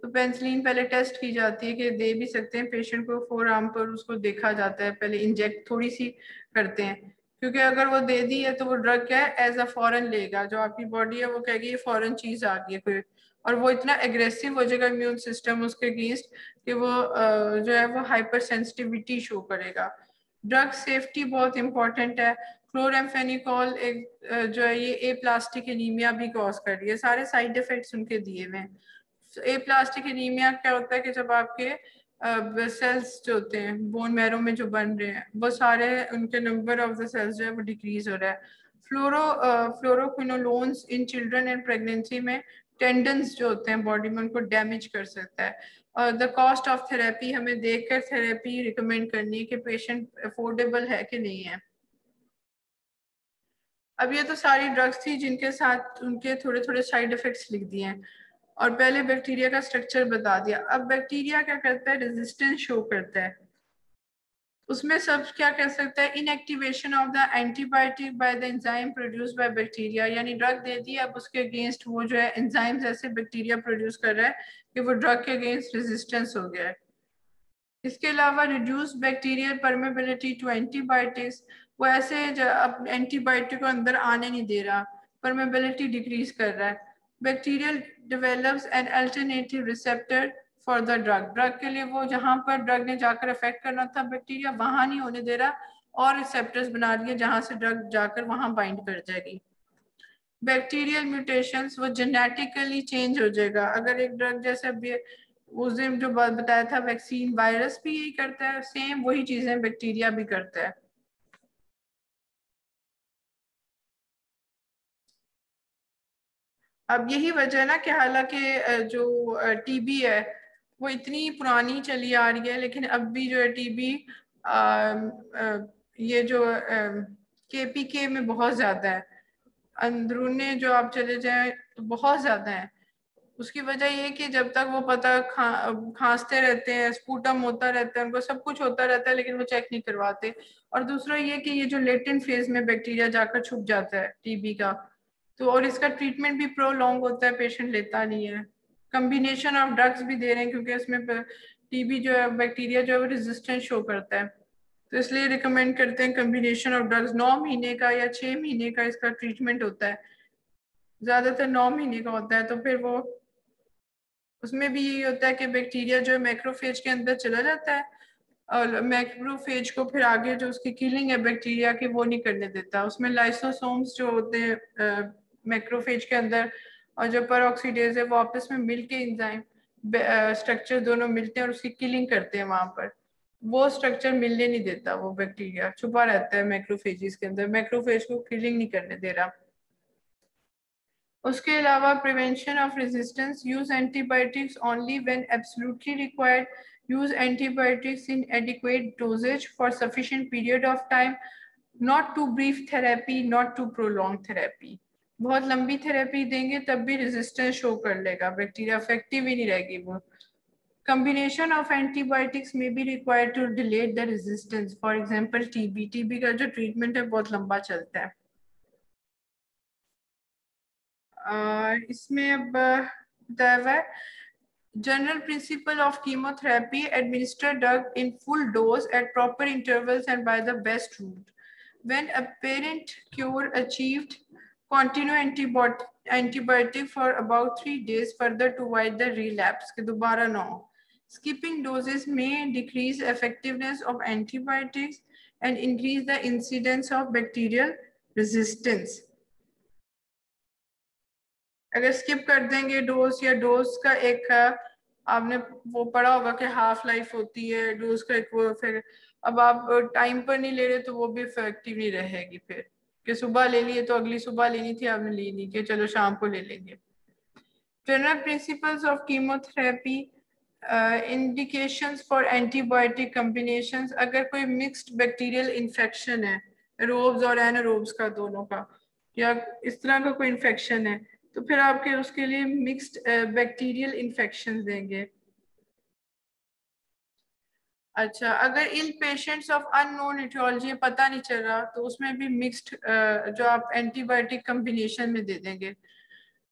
तो पेनिसिलिन पहले टेस्ट की जाती है कि दे भी सकते हैं पेशेंट को, फोर आर्म पर उसको देखा जाता है, पहले इंजेक्ट थोड़ी सी करते हैं, क्योंकि अगर वो दे दी है तो वो ड्रग क्या है एज अ फॉरेन लेगा, जो आपकी बॉडी है वो कहेगी ये फॉरेन चीज आ गई है कोई, और वो इतना एग्रेसिव हो जाएगा इम्यून सिस्टम उसके अगेंस्ट कि वो जो है वो हाइपर सेंसिटिविटी शो करेगा। ड्रग सेफ्टी बहुत इंपॉर्टेंट है। क्लोरामफेनिकोल एक जो है ये ए प्लास्टिक एनीमिया भी कॉज कर रही है, सारे साइड इफेक्ट्स उनके दिए हुए हैं। ए प्लास्टिक एनीमिया क्या होता है कि जब आपके सेल्स जो होते हैं बोन मैरो में जो बन रहे हैं वो सारे उनके नंबर ऑफ द सेल्स जो है वो डिक्रीज हो रहा है। Fluoroquinolones in children and pregnancy में टेंडन्स जो होते हैं बॉडी में उनको डैमेज कर सकता है। और द कॉस्ट ऑफ थेरेपी, हमें देखकर थेरेपी रिकमेंड करनी है कि पेशेंट अफोर्डेबल है कि नहीं है। अब ये तो सारी ड्रग्स थी जिनके साथ उनके थोड़े थोड़े साइड इफेक्ट्स लिख दिए हैं, और पहले बैक्टीरिया का स्ट्रक्चर बता दिया। अब बैक्टीरिया क्या करता है, रेजिस्टेंस शो करता है। उसमें सब क्या कह सकता है, inactivation of the antibiotic by the enzyme produce by bacteria, यानी ड्रग दे दी अब उसके अगेंस्ट वो जो है एंजाइम्स ऐसे बैक्टीरिया प्रोड्यूस कर रहा है कि वो ड्रग के अगेंस्ट रेजिस्टेंस हो गया है। इसके अलावा reduce bacterial permeability to antibiotics, वो ऐसे अब एंटीबायोटिक को अंदर आने नहीं दे रहा, परमेबिलिटी डिक्रीज कर रहा है। Bacterial develops an alternative receptor for the drug, drug के लिए वो जहां पर ड्रग ने जाकर अफेक्ट करना था बैक्टीरिया वहां नहीं होने दे रहा, और रिसेप्टर्स बना दिए जहां से ड्रग जाकर वहां बाइंड कर जाएगी। बैक्टीरियल म्यूटेशंस, वो जेनेटिकली चेंज हो जाएगा। अगर एक ड्रग जैसे अभी उस दिन जो बात बताया था वैक्सीन, वायरस भी यही करता है, सेम वही चीजें बैक्टीरिया भी करता है। अब यही वजह है ना कि हालांकि जो टीबी है वो इतनी पुरानी चली आ रही है, लेकिन अब भी जो है टीबी ये जो केपीके में बहुत ज्यादा है, अंदरूने जो आप चले जाएं तो बहुत ज्यादा है। उसकी वजह ये कि जब तक वो पता खांसते रहते हैं, स्पूटम होता रहता है, उनको सब कुछ होता रहता है लेकिन वो चेक नहीं करवाते। और दूसरा ये कि ये जो लेटेंट फेज में बैक्टीरिया जाकर छुप जाता है टीबी का, तो और इसका ट्रीटमेंट भी प्रोलॉन्ग होता है, पेशेंट लेता नहीं है। कम्बिनेशन ऑफ ड्रग्स भी दे रहे हैं क्योंकि इसमें टीबी जो है बैक्टीरिया जो है वो रेजिस्टेंस शो करता है, तो इसलिए रिकमेंड करते हैं कम्बिनेशन ऑफ ड्रग्स। 9 महीने का या 6 महीने का इसका ट्रीटमेंट होता है, ज्यादातर 9 महीने का होता है। तो फिर वो उसमें भी यही होता है कि बैक्टीरिया जो है मैक्रोफेज के अंदर चला जाता है, और मैक्रोफेज को फिर आगे जो उसकी किलिंग है बैक्टीरिया की वो नहीं करने देता। उसमें लाइसोसोम्स जो होते हैं मैक्रोफेज के अंदर, और जो परऑक्सीडेज है वो आपस में मिलके एंजाइम स्ट्रक्चर दोनों मिलते हैं और उसकी किलिंग करते हैं वहां पर। वो स्ट्रक्चर मिलने नहीं देता, वो बैक्टीरिया छुपा रहता है मैक्रोफेजिस के अंदर, मैक्रोफेज को किलिंग नहीं करने दे रहा। उसके अलावा prevention of resistance, use antibiotics only when absolutely required, use antibiotics in adequate doses for sufficient period of time, not too brief therapy, not too prolong therapy. बहुत लंबी थेरेपी देंगे तब भी रेजिस्टेंस शो कर लेगा बैक्टीरिया, इफेक्टिव ही नहीं रहेगी वो। combination of antibiotics may be required to delay the resistance, for example TB का जो ट्रीटमेंट है बहुत लंबा चलता है। इसमें अब बताया हुआ है general principle of chemotherapy, administer drug in full dose at proper intervals and by the best route. When apparent cure achieved, continue antibiotic for about 3 days further to avoid the relapse कि दोबारा ना हो। Skipping doses may decrease effectiveness of antibiotics and increase the incidence of bacterial resistance. अगर skip कर देंगे dose, या dose का एक आपने वो पढ़ा होगा कि हाफ लाइफ होती है डोज का एक, वो फिर अब आप टाइम पर नहीं ले रहे तो वो भी इफेक्टिव नहीं रहेगी। फिर कि सुबह ले लिए तो अगली सुबह लेनी थी, आपने ली नहीं कि चलो शाम को ले लेंगे। General principles of chemotherapy, indications for antibiotic combinations, अगर कोई मिक्स्ड बैक्टीरियल इन्फेक्शन है, एरोब्स और एनारोब्स का दोनों का, या इस तरह का कोई इन्फेक्शन है तो फिर आपके उसके लिए मिक्स्ड बैक्टीरियल इन्फेक्शन देंगे। अच्छा, अगर इन पेशेंट्स ऑफ अननोन इटियोलॉजी पता नहीं चल रहा तो उसमें भी मिक्स्ड जो आप एंटीबायोटिक कम्बिनेशन में दे देंगे।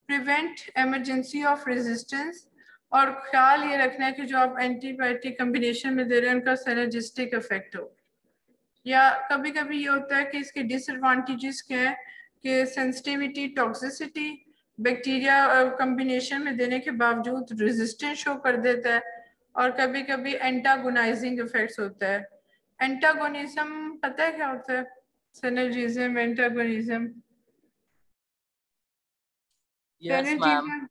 प्रिवेंट इमरजेंसी ऑफ रेजिस्टेंस, और ख्याल ये रखना है कि जो आप एंटीबायोटिक कम्बिनेशन में दे रहे हैं उनका सिनर्जिस्टिक इफेक्ट हो। या कभी कभी ये होता है कि इसके डिसएडवांटेजेस क्या है कि सेंसिटिविटी, टॉक्सिसिटी, बैक्टीरिया कम्बिनेशन में देने के बावजूद रेजिस्टेंस शो कर देता है, और कभी कभी एंटागोनाइजिंग इफेक्ट्स होता है। एंटागोनिज्म पता है क्या होता है? Synergism, antagonism, yes ma'am. Synergism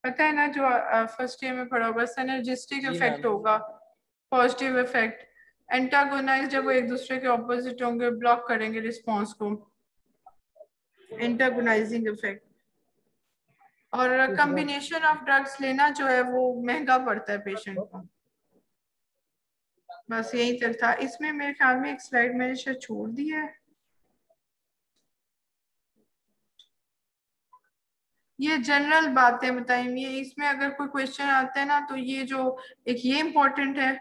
पता है ना, जो फर्स्ट ईयर में पढ़ा होगा। सिनर्जिस्टिक जी इफेक्ट मैम। होगा, पॉजिटिव इफेक्ट। एंटागोनाइज जब वो एक दूसरे के ऑपोजिट होंगे, ब्लॉक करेंगे रिस्पॉन्स को, एंटागोनाइजिंग इफेक्ट। और कॉम्बिनेशन ऑफ ड्रग्स लेना जो है वो महंगा पड़ता है पेशेंट को। बस यही तक था। इसमें मेरे ख्याल में एक स्लाइड मैंने शायद छोड़ दी है। ये जनरल बातें बताएंगे, इसमें अगर कोई क्वेश्चन आता है ना तो ये जो एक ये इम्पोर्टेंट है,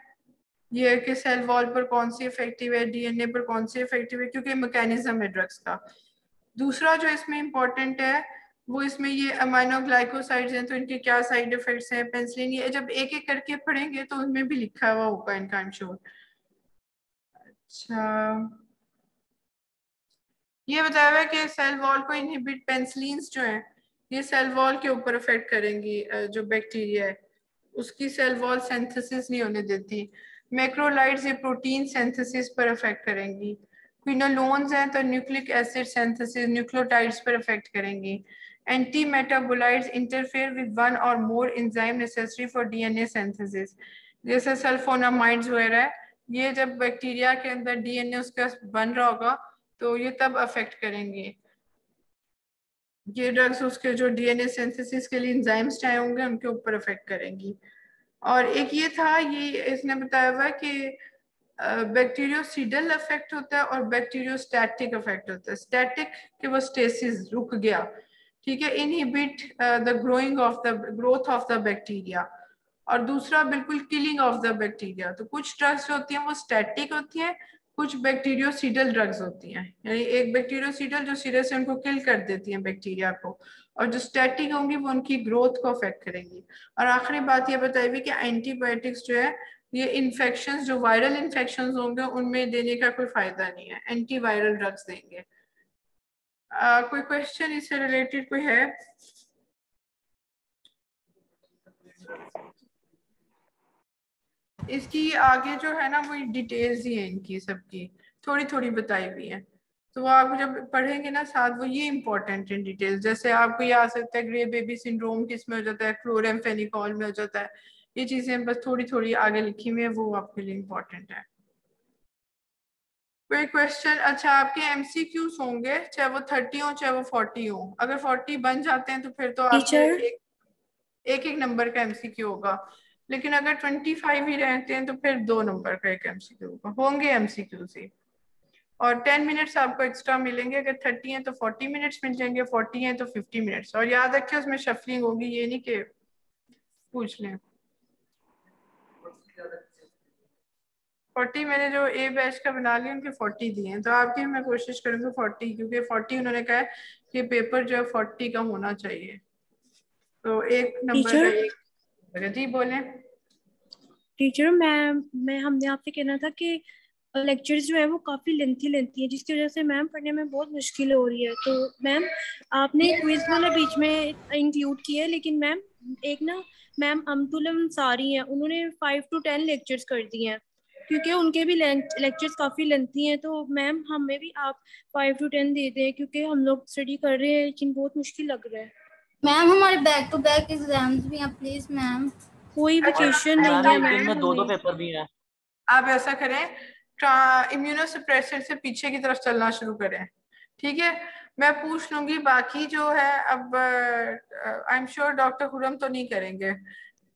ये है कि सेल वॉल पर कौन सी इफेक्टिव है, डीएनए पर कौन सी इफेक्टिव है, क्योंकि मैकेनिज्म है ड्रग्स का। दूसरा जो इसमें इम्पोर्टेंट है वो इसमें ये अमाइनो ग्लाइकोसाइड्स हैं तो इनके क्या साइड इफेक्ट्स हैं, पेंसिलिन, ये जब एक एक करके पढ़ेंगे तो उनमें भी लिखा हुआ होगा इनका, आई एम श्योर। अच्छा, ये बताया हुआ है कि सेल वॉल को इनहिबिट, पेंसिलिन्स जो है ये सेल वॉल के ऊपर इफेक्ट करेंगी। जो बैक्टीरिया है उसकी सेल वॉल सिंथेसिस नहीं होने देती। मैक्रोलाइड्स ये प्रोटीन सिंथेसिस पर इफेक्ट करेंगी। क्विनोलोन्स हैं तो न्यूक्लिक एसिड सिंथेसिस, न्यूक्लियोटाइड्स पर इफेक्ट करेंगी। Anti metabolites interfere with one और more enzyme necessary for DNA synthesis, जैसे सल्फोनामाइड्स वगैरह है। ये जब बैक्टीरिया के अंदर डीएनए उसका बन रहा होगा तो ये तब अफेक्ट करेंगे। ये ड्रग्स उसके जो डीएनए सिंथेसिस के लिए एंजाइम्स चाहे होंगे उनके ऊपर इफेक्ट करेंगी। और एक ये था, ये इसने बताया हुआ है कि बैक्टीरियोसीडल इफेक्ट होता है और बैक्टीरियोस्टैटिक इफेक्ट होता है। स्टैटिक कि वो स्टेसिस रुक गया, ठीक है, inhibit the growing of the growth of the bacteria. और दूसरा बिल्कुल किलिंग ऑफ द बैक्टीरिया। तो कुछ ड्रग्स जो होती हैं वो स्टैटिक होती हैं, कुछ बैक्टीरियोसीडल ड्रग्स होती हैं, यानी एक बैक्टीरियोसीडल जो सीधे से उनको किल कर देती हैं बैक्टीरिया को, और जो स्टैटिक होंगी वो उनकी ग्रोथ को अफेक्ट करेंगी। और आखिरी बात ये बताई हुई कि एंटीबायोटिक्स जो है ये इन्फेक्शंस, जो वायरल इन्फेक्शंस होंगे उनमें देने का कोई फायदा नहीं है, एंटीवायरल ड्रग्स देंगे। कोई क्वेश्चन इससे रिलेटेड कोई है? इसकी आगे जो है ना वो डिटेल्स ही है इनकी सबकी, थोड़ी थोड़ी बताई हुई है। तो वो आप जब पढ़ेंगे ना साथ, वो ये इंपॉर्टेंट है डिटेल्स। जैसे आपको ये आ सकता है ग्रे बेबी सिंड्रोम किसमें हो जाता है, क्लोरेमफेनिकॉल में हो जाता है। ये चीजें बस थोड़ी थोड़ी आगे लिखी हुई है, वो आपके लिए इम्पोर्टेंट है। कोई क्वेश्चन? अच्छा, आपके एमसीक्यूज होंगे, चाहे वो 30 हो चाहे वो 40 हो। अगर 40 बन जाते हैं तो फिर तो आपके टीचर एक एक नंबर का एमसीक्यू होगा। लेकिन अगर 25 ही रहते हैं तो फिर 2 नंबर का एक एमसीक्यू होगा, होंगे एमसीक्यू ही। और 10 मिनट्स आपको एक्स्ट्रा मिलेंगे। अगर 30 है तो 40 मिनट्स मिल जाएंगे, 40 है तो 50 मिनट्स। और याद रखिए उसमें शफलिंग होगी, ये नहीं कि पूछ लें। 40 मैंने जो ए बैच का बना लिया उनके 40 दिए हैं, तो आपकी मैं कोशिश करूंगी 40, क्योंकि 40 उन्होंने कहा है कि पेपर जो है 40 का होना चाहिए। तो एक नंबर का टीचर एक। जी बोले। टीचर मैं हमने आपसे कहना था कि लेक्चर्स जो है वो काफी लेंथी है, जिसकी वजह से मैम पढ़ने में बहुत मुश्किल हो रही है। तो मैम आपने क्विज वाला बीच में इंक्लूड किया है, लेकिन मैम एक ना मैम अमतुल अंसारी हैं, उन्होंने 5 to 10 लेक्चर्स कर दिए हैं, क्योंकि उनके भी लेक्चर्स काफी लेंथी हैं। तो मैम हमें भी आप 5 to 10 दे दें, क्योंकि हम लोग स्टडी कर रहे हैं लेकिन बहुत मुश्किल लग रहा है। मैम हमारे बैक टू बैक एग्जाम्स भी हैं, प्लीज मैम। कोई वेकेशन नहीं मैम है एक दिन मैम में दो हमें। पेपर भी हैं। आप ऐसा करें, इम्यूनोसप्रेसर से पीछे की तरफ चलना शुरू करें, ठीक है। मैं पूछ लूंगी बाकी जो है। अब I am sure doctor Khurram तो नहीं करेंगे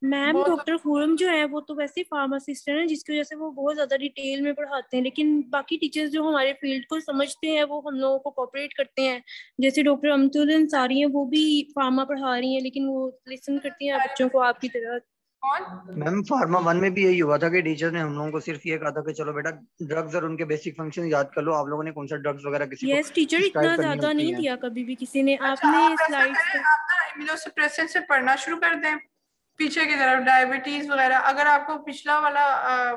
मैम वो तो। डॉक्टर खुरम जो है वो तो वैसे ही फार्मासिस्ट है ना, जिसकी वजह से वो बहुत ज्यादा डिटेल में पढ़ाते हैं, लेकिन बाकी टीचर्स जो हमारे फील्ड को समझते हैं वो हम लोगों को कोऑपरेट करते हैं। जैसे डॉक्टर अमतुल अंसारी हैं, वो भी फार्मा पढ़ा रही हैं, लेकिन वो लिसन करती हैं बच्चों को आपकी तरह। कौन? मैम फार्मा 1 में भी यही हुआ था कि टीचर ने हम लोगों को सिर्फ ये कहा था कि चलो बेटा ड्रग्स और उनके बेसिक फंक्शन याद कर लो। आप लोगों ने कौन सा ड्रग्स वगैरह किसी को टीचर प्रिस्क्राइब इतना करनी ज्यादा होती नहीं है। दिया कभी भी किसी ने। अच्छा, आपने आप ऐसा स्लाइड्स करें, का आप ना इम्यूनोसप्रेसेंट से पढ़ना शुरू कर दें पीछे की तरफ, डायबिटीज वगैरह। अगर आपको पिछला वाला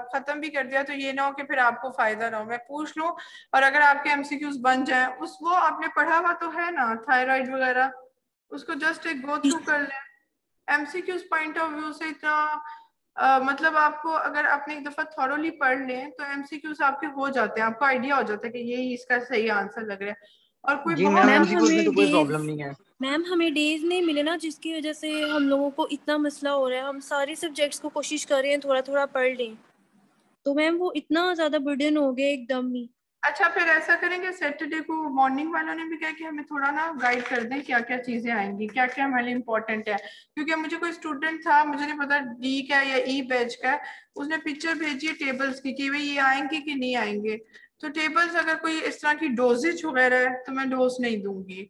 खत्म भी कर दिया तो ये ना हो कि फिर आपको फायदा ना हो। मैं पूछ लूं, और अगर आपके एमसीक्यूज बन जाए, उस वो आपने पढ़ा हुआ तो है ना थायराइड वगैरह, उसको जस्ट एक गो थ्रू कर लें। एमसीक्यूज पॉइंट ऑफ व्यू से इतना मतलब आपको अगर आपने एक दफा थॉरोली पढ़ लें तो एमसीक्यूज आपके हो जाते हैं, आपको आइडिया हो जाता है कि यही इसका सही आंसर लग रहा है। और कोई जी बहुत मैम मैम एमसीक्यूज में हमें तो कोई प्रॉब्लम नहीं है। मैम हमें डेज नहीं मिले ना, जिसकी वजह से हम लोगों को इतना मसला हो रहा है। हम सारे सब्जेक्ट्स को कोशिश कर रहे हैं थोड़ा थोड़ा पढ़ लें, तो मैम वो इतना ज्यादा बर्डन हो गया एकदम ही। अच्छा, फिर ऐसा करेंगे सैटरडे को मॉर्निंग वालों ने भी कहा कि हमें थोड़ा ना गाइड कर दें क्या क्या चीजें आएंगी, क्या क्या हमारे लिए इम्पोर्टेंट है। क्योंकि मुझे कोई स्टूडेंट था, मुझे नहीं पता डी का या ई बैच का है, उसने पिक्चर भेजी है टेबल्स की कि भाई ये आएंगे कि नहीं आएंगे। तो टेबल्स अगर कोई इस तरह की डोजेज वगैरह है तो मैं डोज नहीं दूंगी।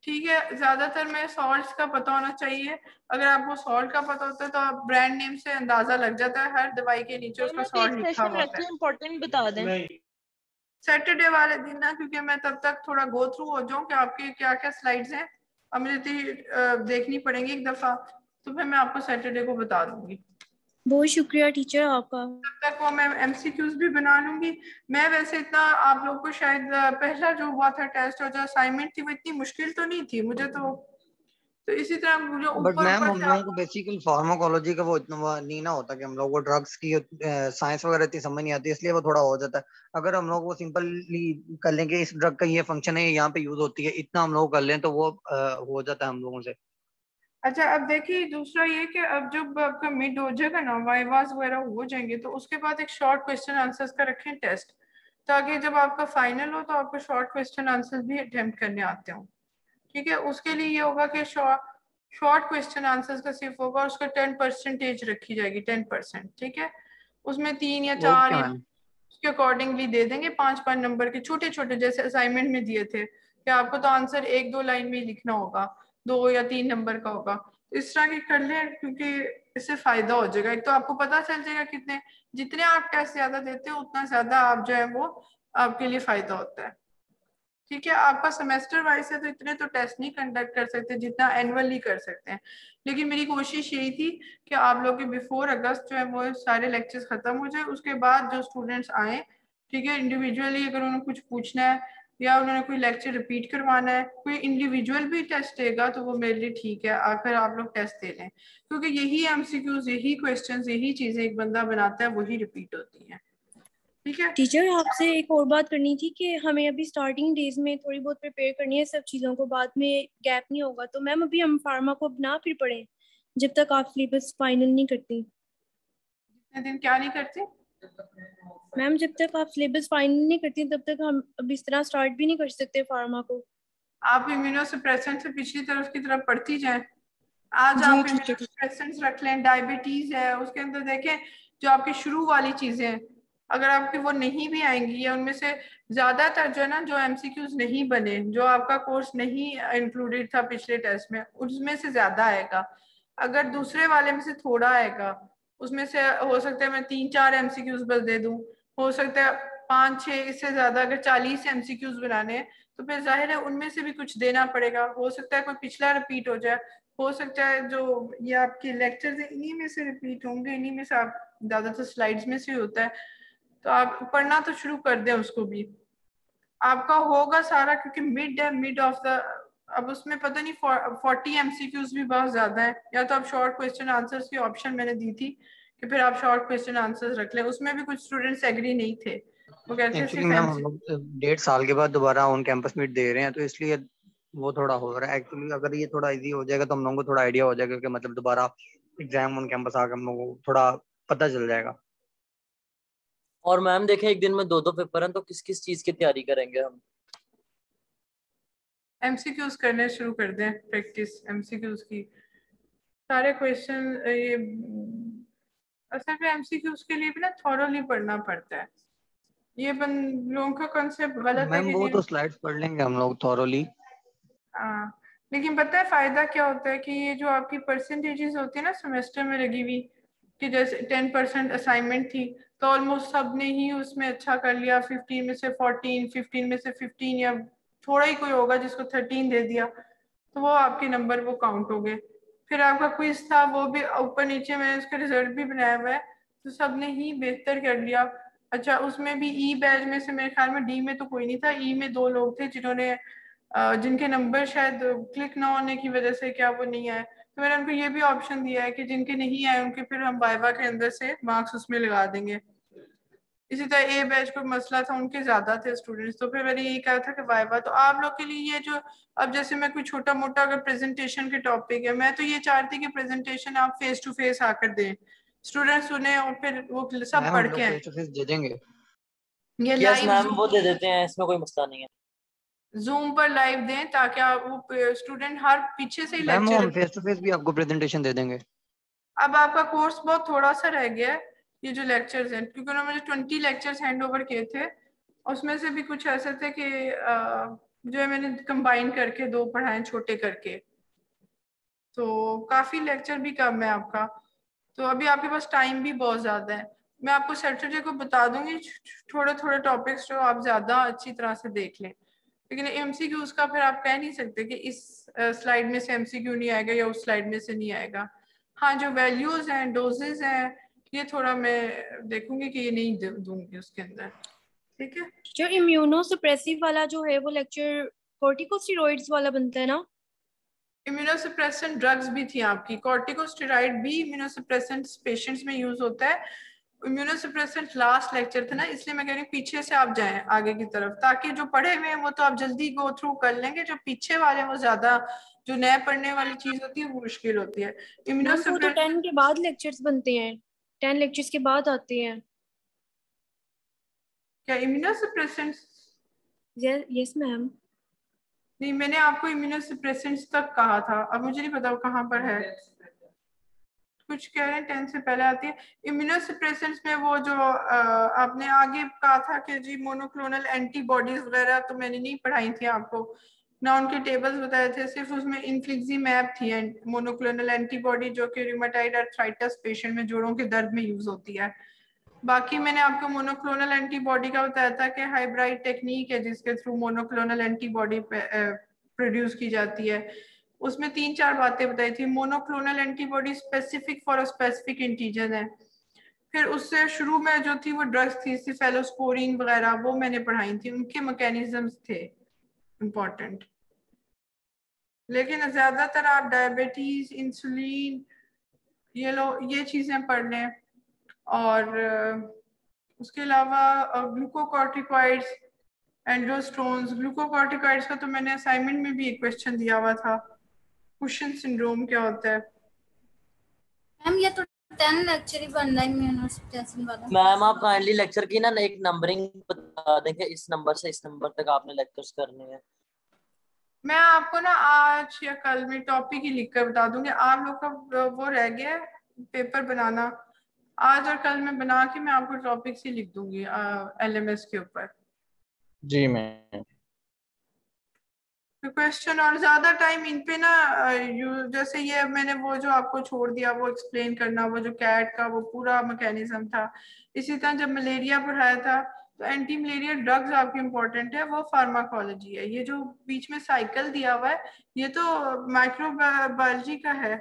ठीक है, ज्यादातर मैं सॉल्ट का पता होना चाहिए। अगर आपको सॉल्ट का पता होता है तो आप ब्रांड नेम से अंदाजा लग जाता है, हर दवाई के नीचे उसका सॉल्ट लिखा हुआ होता है। इम्पोर्टेंट बता दें सैटरडे वाले दिन ना, क्योंकि मैं तब तक थोड़ा गो थ्रू हो जाऊं कि आपके क्या क्या स्लाइड्स हैं, अब मुझे देखनी पड़ेंगी एक दफा, तो फिर मैं आपको सैटरडे को बता दूंगी। बहुत शुक्रिया टीचर आपका। तब तक वो मैं एमसीक्यूज भी बना लूंगी। मैं वैसे इतना आप लोग को शायद पहला जो हुआ था टेस्ट और जो असाइनमेंट थी वो इतनी मुश्किल तो नहीं थी मुझे तो इसी तरह मुझे बट ऊपर मैम ऊपर हम से लोगों को बेसिकली फार्माकोलॉजी का वो इतना वो नहीं ना होता कि हम लोग को ड्रग्स की साइंस वगैरह इतनी समझ नहीं आती, इसलिए वो थोड़ा हो जाता है। अगर हम लोग वो सिंपली कर लेंगे इस ड्रग का ये फंक्शन है, ये यहाँ पे यूज होती है, इतना हम लोग कर लें तो वो हो जाता है हम लोगों से। अच्छा, अब देखिए दूसरा ये कि अब जब आपका मिड हो जाएगा ना, वाइवास वगैरह हो जाएंगे, तो उसके बाद एक शॉर्ट क्वेश्चन आंसर्स का रखें टेस्ट, ताकि जब आपका फाइनल हो तो आपको शॉर्ट क्वेश्चन आंसर्स भी अटेम्प्ट करने आते हो। ठीक है, उसके लिए ये होगा कि शॉर्ट क्वेश्चन आंसर्स का सिर्फ होगा, उसका 10% रखी जाएगी, 10%। ठीक है, उसमें 3 या 4 ओके या मैम। उसके अकॉर्डिंगली दे देंगे 5-5 नंबर के छोटे छोटे, जैसे असाइनमेंट में दिए थे कि आपको तो आंसर 1-2 लाइन में ही लिखना होगा, 2 या 3 नंबर का होगा। तो इस तरह की कर लें, क्योंकि इससे फायदा हो जाएगा। एक तो आपको पता चल जाएगा कितने, जितने आप टेस्ट ज्यादा देते हो उतना ज्यादा आप जो है वो आपके लिए फायदा होता है। ठीक है, आपका सेमेस्टर वाइज है तो इतने तो टेस्ट नहीं कंडक्ट कर सकते जितना एनुअली कर सकते हैं, लेकिन मेरी कोशिश यही थी कि आप लोग के बिफोर अगस्त जो है वो सारे लेक्चर्स खत्म हो जाए। उसके बाद जो स्टूडेंट्स आए, ठीक है, इंडिविजुअली अगर उन्हें कुछ पूछना है या उन्होंने कोई लेक्चर रिपीट करवाना है, कोई इंडिविजुअल भी टेस्ट देगा तो वो मेरे लिए ठीक है, आकर आप लोग टेस्ट दे लें, क्योंकि यही एमसीक्यूज, यही क्वेश्चंस, यही चीजें एक बंदा बनाता है, वही रिपीट होती हैं। ठीक है, टीचर आपसे एक और बात करनी थी कि हमें अभी स्टार्टिंग डेज में थोड़ी बहुत प्रिपेयर करनी है सब चीज़ों को, बाद में गैप नहीं होगा। तो मैम अभी हम फार्मा को ना फिर पढ़ें जब तक आप सिलेबस फाइनल नहीं करती। जितने दिन क्या नहीं करते? मैम जब तक आप सिलेबस फाइनल नहीं करती तब तक हम अब इस तरह स्टार्ट भी नहीं कर सकते फार्मा को। आप इम्यूनोसप्रेसेंट से पिछली तरफ की तरफ पढ़ती जाएं। आज जी आप ठीक है। इम्यूनोसप्रेसेंट्स रख लें, डायबिटीज है उसके अंदर देखें, जो आपकी शुरू वाली चीजें हैं, अगर आपकी वो नहीं भी आएंगी या उनमें से ज्यादातर जो है ना, जो एमसीक्यूज नहीं बने, जो आपका कोर्स नहीं इंक्लूडेड था पिछले टेस्ट में, उसमें से ज्यादा आएगा। अगर दूसरे वाले में से थोड़ा आएगा, उसमें से हो सकता है मैं 3-4 एमसीक्यूज बस दे दूं, हो सकता है 5-6, इससे ज्यादा अगर 40 एमसीक्यूज बनाने हैं तो फिर जाहिर है उनमें से भी कुछ देना पड़ेगा। हो सकता है कोई पिछला रिपीट हो जाए, हो सकता है जो ये आपके लेक्चर्स हैं इन्हीं में से रिपीट होंगे, इन्हीं में से आप ज्यादातर स्लाइड्स में से होता है, तो आप पढ़ना तो शुरू कर दें उसको भी। आपका होगा सारा, क्योंकि मिड है, मिड ऑफ द, अब उसमें पता नहीं 40 एमसीक्यूज भी बहुत ज्यादा है, या तो आप शॉर्ट क्वेश्चन आंसर्स की ऑप्शन मैंने दी थी कि फिर आप शॉर्ट क्वेश्चन आंसर्स रख लें, उसमें भी कुछ स्टूडेंट्स एग्री नहीं थे, वो कहते हैं एक्चुअली सिर्फ मैम हम एमसी। लोग 1.5 साल के बाद दोबारा ऑन कैंपस मीट दे रहे हैं, तो इसलिए वो थोड़ा हो रहा है। एक्चुअली अगर ये थोड़ा इजी हो जाएगा तो हम लोगों को थोड़ा आइडिया हो जाएगा कि मतलब दोबारा एग्जाम ऑन कैंपस आकर हम लोगों को थोड़ा पता चल जाएगा। और मैम देखे एक दिन में 2-2 पेपर हैं, तो किस किस चीज की तैयारी करेंगे हम? एमसीक्यूज करने शुरू कर दें, प्रैक्टिस एमसीक्यूज की, सारे क्वेश्चन ये असल में एमसीक्यूज के लिए भी ना थॉरोली पढ़ना पड़ता है। ये लोगों का कंसेप्ट गलत है मैम कि वो जी, तो स्लाइड्स पढ़ लेंगे हम लोग थॉरोली। हाँ, लेकिन पता है फायदा क्या होता है कि ये जो आपकी परसेंटेजेस होती है ना सेमेस्टर में लगी हुई, कि जैसे 10% असाइनमेंट थी तो ऑलमोस्ट सब ने ही उसमें अच्छा कर लिया, 15 में से 14, 15 में से 15, या थोड़ा ही कोई होगा जिसको 13 दे दिया, तो वो आपके नंबर वो काउंट हो गए। फिर आपका क्विज था, वो भी ऊपर नीचे मैंने उसका रिजल्ट भी बनाया हुआ है, तो सब ने ही बेहतर कर लिया। अच्छा, उसमें भी ई बैच में से मेरे ख्याल में डी में तो कोई नहीं था, ई में 2 लोग थे जिन्होंने जिनके नंबर शायद क्लिक ना होने की वजह से क्या वो नहीं आए, तो मैंने उनको ये भी ऑप्शन दिया है कि जिनके नहीं आए उनके फिर हम वाइवा के अंदर से मार्क्स उसमें लगा देंगे। इसी तरह ए बैच को मसला था, उनके ज्यादा थे स्टूडेंट्स, तो फिर मैंने यही कहा था कि वाइवा तो आप लोग के लिए ये जो अब जैसे मैं कोई छोटा मोटा अगर प्रेजेंटेशन के टॉपिक है, मैं तो ये चाहती कि प्रेजेंटेशन आप फेस टू फेस आकर दें, स्टूडेंट्स सुने और फिर वो सब मैम पढ़ हम लोग के आए। फेस टू फेस दे देंगे। ये यस लाइव मैम, वो दे देते हैं, इसमें कोई मसला नहीं है। जूम पर लाइव दें ताकि आप वो स्टूडेंट हर पीछे से ही मैम वो लेक्चर। हम फेस टू फेस भी आपको प्रेजेंटेशन दे देंगे। अब आपका कोर्स बहुत थोड़ा सा रह गया है, ये जो लेक्चर्स हैं, क्योंकि उन्होंने मुझे 20 लेक्चर्स हैंड ओवर किए थे, उसमें से भी कुछ ऐसे थे कि जो है मैंने कंबाइन करके 2 पढ़ाए छोटे करके, तो काफी लेक्चर भी कम है आपका, तो अभी आपके पास टाइम भी बहुत ज्यादा है। मैं आपको सैटरडे को बता दूंगी थोड़े थोड़े टॉपिक्स जो आप ज्यादा अच्छी तरह से देख लें, लेकिन एमसीक्यूज का फिर आप कह नहीं सकते कि इस स्लाइड में से एमसीक्यू नहीं आएगा या उस स्लाइड में से नहीं आएगा। हाँ, जो वैल्यूज हैं, डोजेज हैं, ये थोड़ा मैं देखूंगी कि ये नहीं दूंगी उसके अंदर, ठीक है। जो इम्यूनो सप्रेसिव वाला जो है वो लेक्चर कॉर्टिकोस्टेरॉइड्स वाला बनता है ना? इम्यूनोसप्रेसेंट ड्रग्स भी थी आपकी, कॉर्टिकोस्टेरॉइड भी इम्यूनोसप्रेसेंट पेशेंट्स में यूज होता है। इम्यूनोसप्रेसेंट लास्ट लेक्चर था ना, इसलिए मैं कह रही हूँ पीछे से आप जाएं आगे की तरफ, ताकि जो पढ़े हुए हैं वो तो आप जल्दी गो थ्रू कर लेंगे, जो पीछे वाले वो ज्यादा, जो नए पढ़ने वाली चीज होती है वो मुश्किल होती है। मैम वो तो इम्यूनोसप्रेसेंट 10 के बाद लेक्चर्स बनते हैं, 10 लेक्चर्स के बाद आते हैं। क्या इम्यूनोसप्रेसेंट? Yes ma'am. नहीं, मैंने आपको इम्यूनोसप्रेसेंट्स तक कहा था, अब मुझे नहीं पता वो कहाँ पर है। कुछ कह रहे हैं 10 से पहले आती है इम्यूनोसप्रेसेंट्स में, वो जो आपने आगे कहा था कि जी मोनोक्लोनल एंटीबॉडीज वगैरह, तो मैंने नहीं पढ़ाई थी आपको ना, उनके टेबल्स बताए थे, सिर्फ उसमें इन्फ्लिक्सिमैब थी मोनोक्लोनल एंटीबॉडी, जो कि रूमेटाइड अर्थराइटिस पेशेंट में जोड़ों के दर्द में यूज होती है। बाकी मैंने आपको मोनोक्लोनल एंटीबॉडी का बताया था कि हाइब्राइड टेक्निक है जिसके थ्रू मोनोक्लोनल एंटीबॉडी प्रोड्यूस की जाती है, उसमें 3-4 बातें बताई थी। Monoclonal antibody specific for a specific antigen है। फिर उससे शुरू में जो थी वो ड्रग्स थी, सिफेलोस्पोरिन वगैरह, वो मैंने पढ़ाई थी, उनके मैकेनिज्म्स थे इम्पोर्टेंट। लेकिन ज्यादातर आप डायबिटीज, इंसुलिन, ये चीजें पढ़ लें, और उसके अलावा ग्लूकोकॉर्टिकॉइड्स, एंड्रोस्टोन्स। ग्लूकोकॉर्टिकॉइड्स का तो मैंने असाइनमेंट में भी एक क्वेश्चन दिया हुआ था, कुशन सिंड्रोम क्या होता है। मैम ये तो 10 लेक्चर ही बन रहा है इम्यूनोसप्रेशन वाला। मैम आप काइंडली लेक्चर की ना एक नंबरिंग बता देंगे, इस नंबर से इस नंबर तक आपने लेक्चर्स करने हैं। मैं आपको ना आज या कल में टॉपिक ही लिख कर बता दूंगी, आप लोग का वो रह गया पेपर बनाना, आज और कल में बना के मैं आपको टॉपिक्स ही लिख दूंगी एलएमएस के ऊपर। जी मैम। क्वेश्चन और ज्यादा टाइम इन पे ना जैसे ये मैंने वो जो आपको छोड़ दिया वो एक्सप्लेन करना, वो जो कैट का वो पूरा मैकेनिज्म था। इसी तरह जब मलेरिया पढ़ाया था तो एंटी मलेरिया ड्रग्स आपके इम्पोर्टेंट है, वो फार्माकोलॉजी है। ये जो बीच में साइकिल दिया हुआ है ये तो माइक्रोबायोलॉजी का है,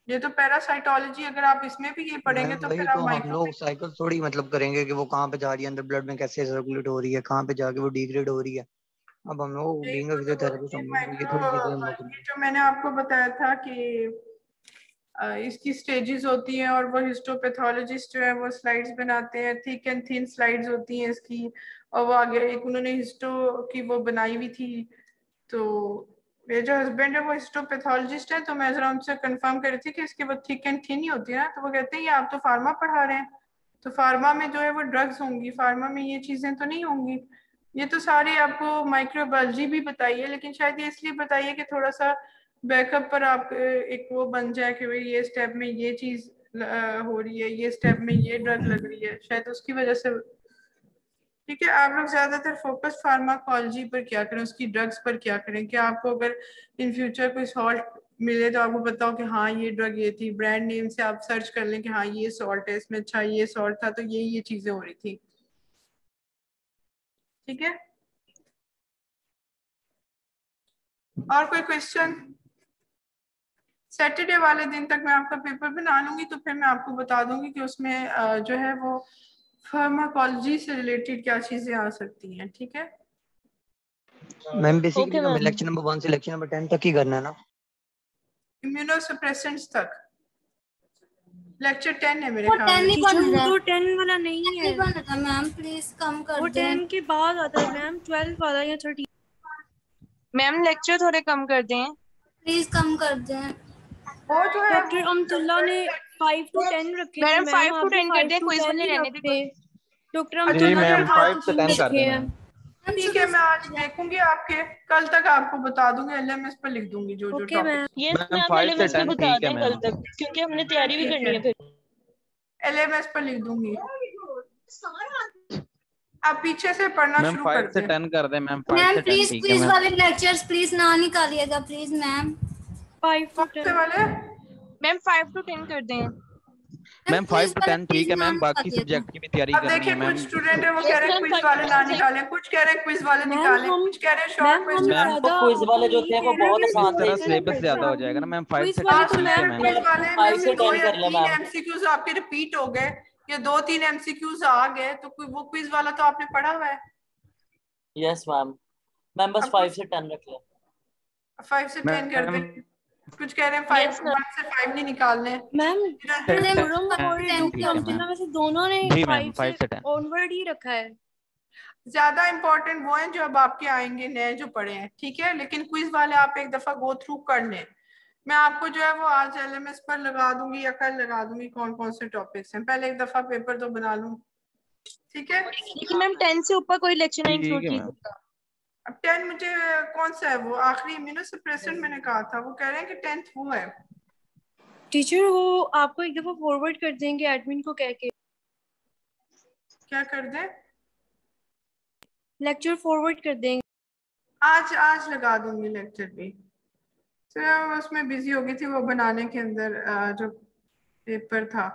ये तो पैरासाइटोलॉजी, अगर आप इसमें भी ये पढ़ेंगे मैम तो वही फिर आप तो हम माइक्रो। लोग साइकिल थोड़ी मतलब करेंगे कि वो कहाँ पे जा रही है, अंदर ब्लड में कैसे सर्कुलेट हो रही है, कहाँ पे जाके वो डिग्रेड हो रही है। अब हम लोग बीइंग अ फिजियोथेरेपिस्ट हम लोग ये थोड़ी चीजें हम लोग ये जो मैंने आपको बताया था कि इसकी स्टेजेस होती हैं, और वो हिस्टोपैथोलॉजिस्ट जो है वो स्लाइड्स बनाते हैं, थिक एंड थिन स्लाइड्स होती हैं इसकी, और वो आगे एक उन्होंने हिस्टो की वो बनाई हुई थी। तो मेरे जो हस्बैंड है वो हिस्टोपैथोलॉजिस्ट है, तो मैं जरा उनसे कंफर्म कर रही थी कि इसकी वो थिक एंड थिन ही होती है ना, तो वो कहते हैं ये आप तो फार्मा पढ़ा रहे हैं, तो फार्मा में जो है वो ड्रग्स होंगी, फार्मा में ये चीजें तो नहीं होंगी। ये तो सारे आपको माइक्रोबायोलॉजी भी बताइए, लेकिन शायद ये इसलिए बताइए कि थोड़ा सा बैकअप पर आप एक वो बन जाए कि भाई ये स्टेप में ये चीज हो रही है, ये स्टेप में ये ड्रग लग रही है, शायद उसकी वजह से। ठीक है, आप लोग ज्यादातर फोकस फार्माकोलॉजी पर क्या करें, उसकी ड्रग्स पर क्या करें, कि आपको अगर इन फ्यूचर कोई सॉल्ट मिले तो आपको पता हो कि हाँ ये ड्रग ये थी, ब्रांड नेम से आप सर्च कर लें कि हाँ ये सॉल्ट है इसमें, अच्छा ये सॉल्ट था तो ये चीजें हो रही थी। ठीक है, और कोई क्वेश्चन? सैटरडे वाले दिन तक मैं आपका पेपर बना लूंगी तो फिर मैं आपको बता दूंगी कि उसमें जो है वो फार्माकोलॉजी से रिलेटेड क्या चीजें आ सकती हैं। ठीक है मैम बेसिकली Okay, हमें ma'am. लेक्चर नंबर 1 से लेक्चर नंबर 10 तक ही करना है ना? इम्यूनोसप्रेसेंट्स तक लेक्चर 10 है मेरे वो ख्याल 10 में। ही बन टीचर रहा वो है, 10 वाला नहीं है, नहीं बन रहा मैम, प्लीज कम कर वो दें। 10 के बाद आता है मैम, 12 वाला या 13। मैम लेक्चर थोड़े कम कर दें। प्लीज कम कर दें। वो जो है डॉक्टर अमतुल्ला ने 5 to 10 रखे थे मैडम मैम, 5 to आपने 10 कर 5 दें, to क्विज 10 वाले ही रहने रखे। दें। डॉक्टर जी अमतुल्ला ने मैम 5 5 to से 10 10 कर रखे देना। हैं। ठीक है, मैं आज देखूंगी आपके, कल तक आपको बता दूंगी, एलएमएस पर लिख दूंगी जो okay topic. Ma'am. Yes ma'am ma'am, 5 से एलएमएस पे 10 बता ठीक है दें कल मैम। तक, क्योंकि हमने तैयारी भी करनी है फिर। एलएमएस पर लिख दूंगी, आप पीछे से पढ़ना मैम शुरू 5 कर से दें। 10 कर दें मैम, 5 मैम से 10 प्लीज ठीक है क्विज मैम। वाले लेक्चर्स प्लीज ना निकालिएगा प्लीज मैम। 5 to कौन से 10 वाले? मैम 5 to 10 कर दें। मैम 5 to 10 ठीक है मैम, बाकी निकालिएगा। सब्जेक्ट की भी तैयारी अब करनी देखिए है कुछ मैम। स्टूडेंट है वो Yes, कह रहे हैं ma'am, क्विज 5 वाले to ना 10 सही। निकालें, कुछ कह रहे हैं क्विज वाले मैम निकालें, हम कुछ कह रहे हैं मैम शॉर्ट हम क्वेश्चन मैम, ज्यादा क्विज वाले आपको जो यही थे वो कहना है बहुत कि इस आसान थे तरह इस सिलेबस पेपर ज्यादा से। हो जाएगा ना मैम, 5 क्विज से वाले 10 तो ठीक मैम है मैम। क्विज वाले में 5 से से 2 10 या कर ले 3 मैम। एमसीक्यूज आपके रिपीट हो गए या 2-3 एमसीक्यूज आ गए तो वो क्विज वाला तो आपने पढ़ा हुआ है। यस मैम, मैम बस अब 5 कुछ से 10 रख ले। 5 से 10 कर दे, मैम कुछ कह रहे हैं 5 यस मैम। 1 से 5 नहीं निकालने। मैम खुरम और डॉक्टर ठीक है अमतुल्ला मैम। में से दोनों ने जी मैम 5 5 से से 10। ऑनवर्ड ही रखा है। ज्यादा इंपॉर्टेंट वो हैं जो अब आपके आएंगे नए जो पढ़े हैं, ठीक है, लेकिन क्विज वाले आप एक दफा गो थ्रू कर लें। मैं आपको जो है वो आज एलएमएस पर लगा दूंगी या कल लगा दूंगी कौन कौन से टॉपिक्स हैं, पहले एक दफा पेपर तो बना लूं। ठीक है, लेकिन मैम 10 से ऊपर कोई लेक्चर ना ठीक इंक्लूड है मैम। कीजिएगा। अब 10 मुझे कौन सा है वो आखिरी इम्यूनोसप्रेसेंट मैंने कहा था, वो कह रहे हैं कि 10th वो है। टीचर वो आपको एक दफा फॉरवर्ड कर देंगे एडमिन को कह के, क्या कर दें? लेक्चर फॉरवर्ड कर देंगे। आज लगा दूंगी लेक्चर भी, तो उसमें बिजी हो गई थी वो बनाने के अंदर जो पेपर था।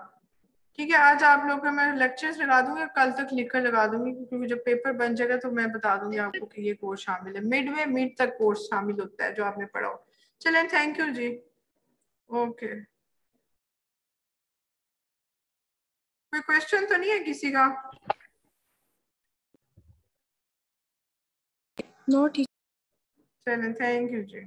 ठीक है, आज आप लोग का मैं लेक्चर्स लगा दूंगी और कल तक लिखकर लगा दूंगी, क्योंकि जब पेपर बन जाएगा तो मैं बता दूंगी आपको कि ये कोर्स शामिल है, मिड तक कोर्स शामिल होता है जो आपने पढ़ा हो। चलें, थैंक यू जी, ओके। कोई क्वेश्चन तो नहीं है किसी का? No teacher. चलें, थैंक यू जी।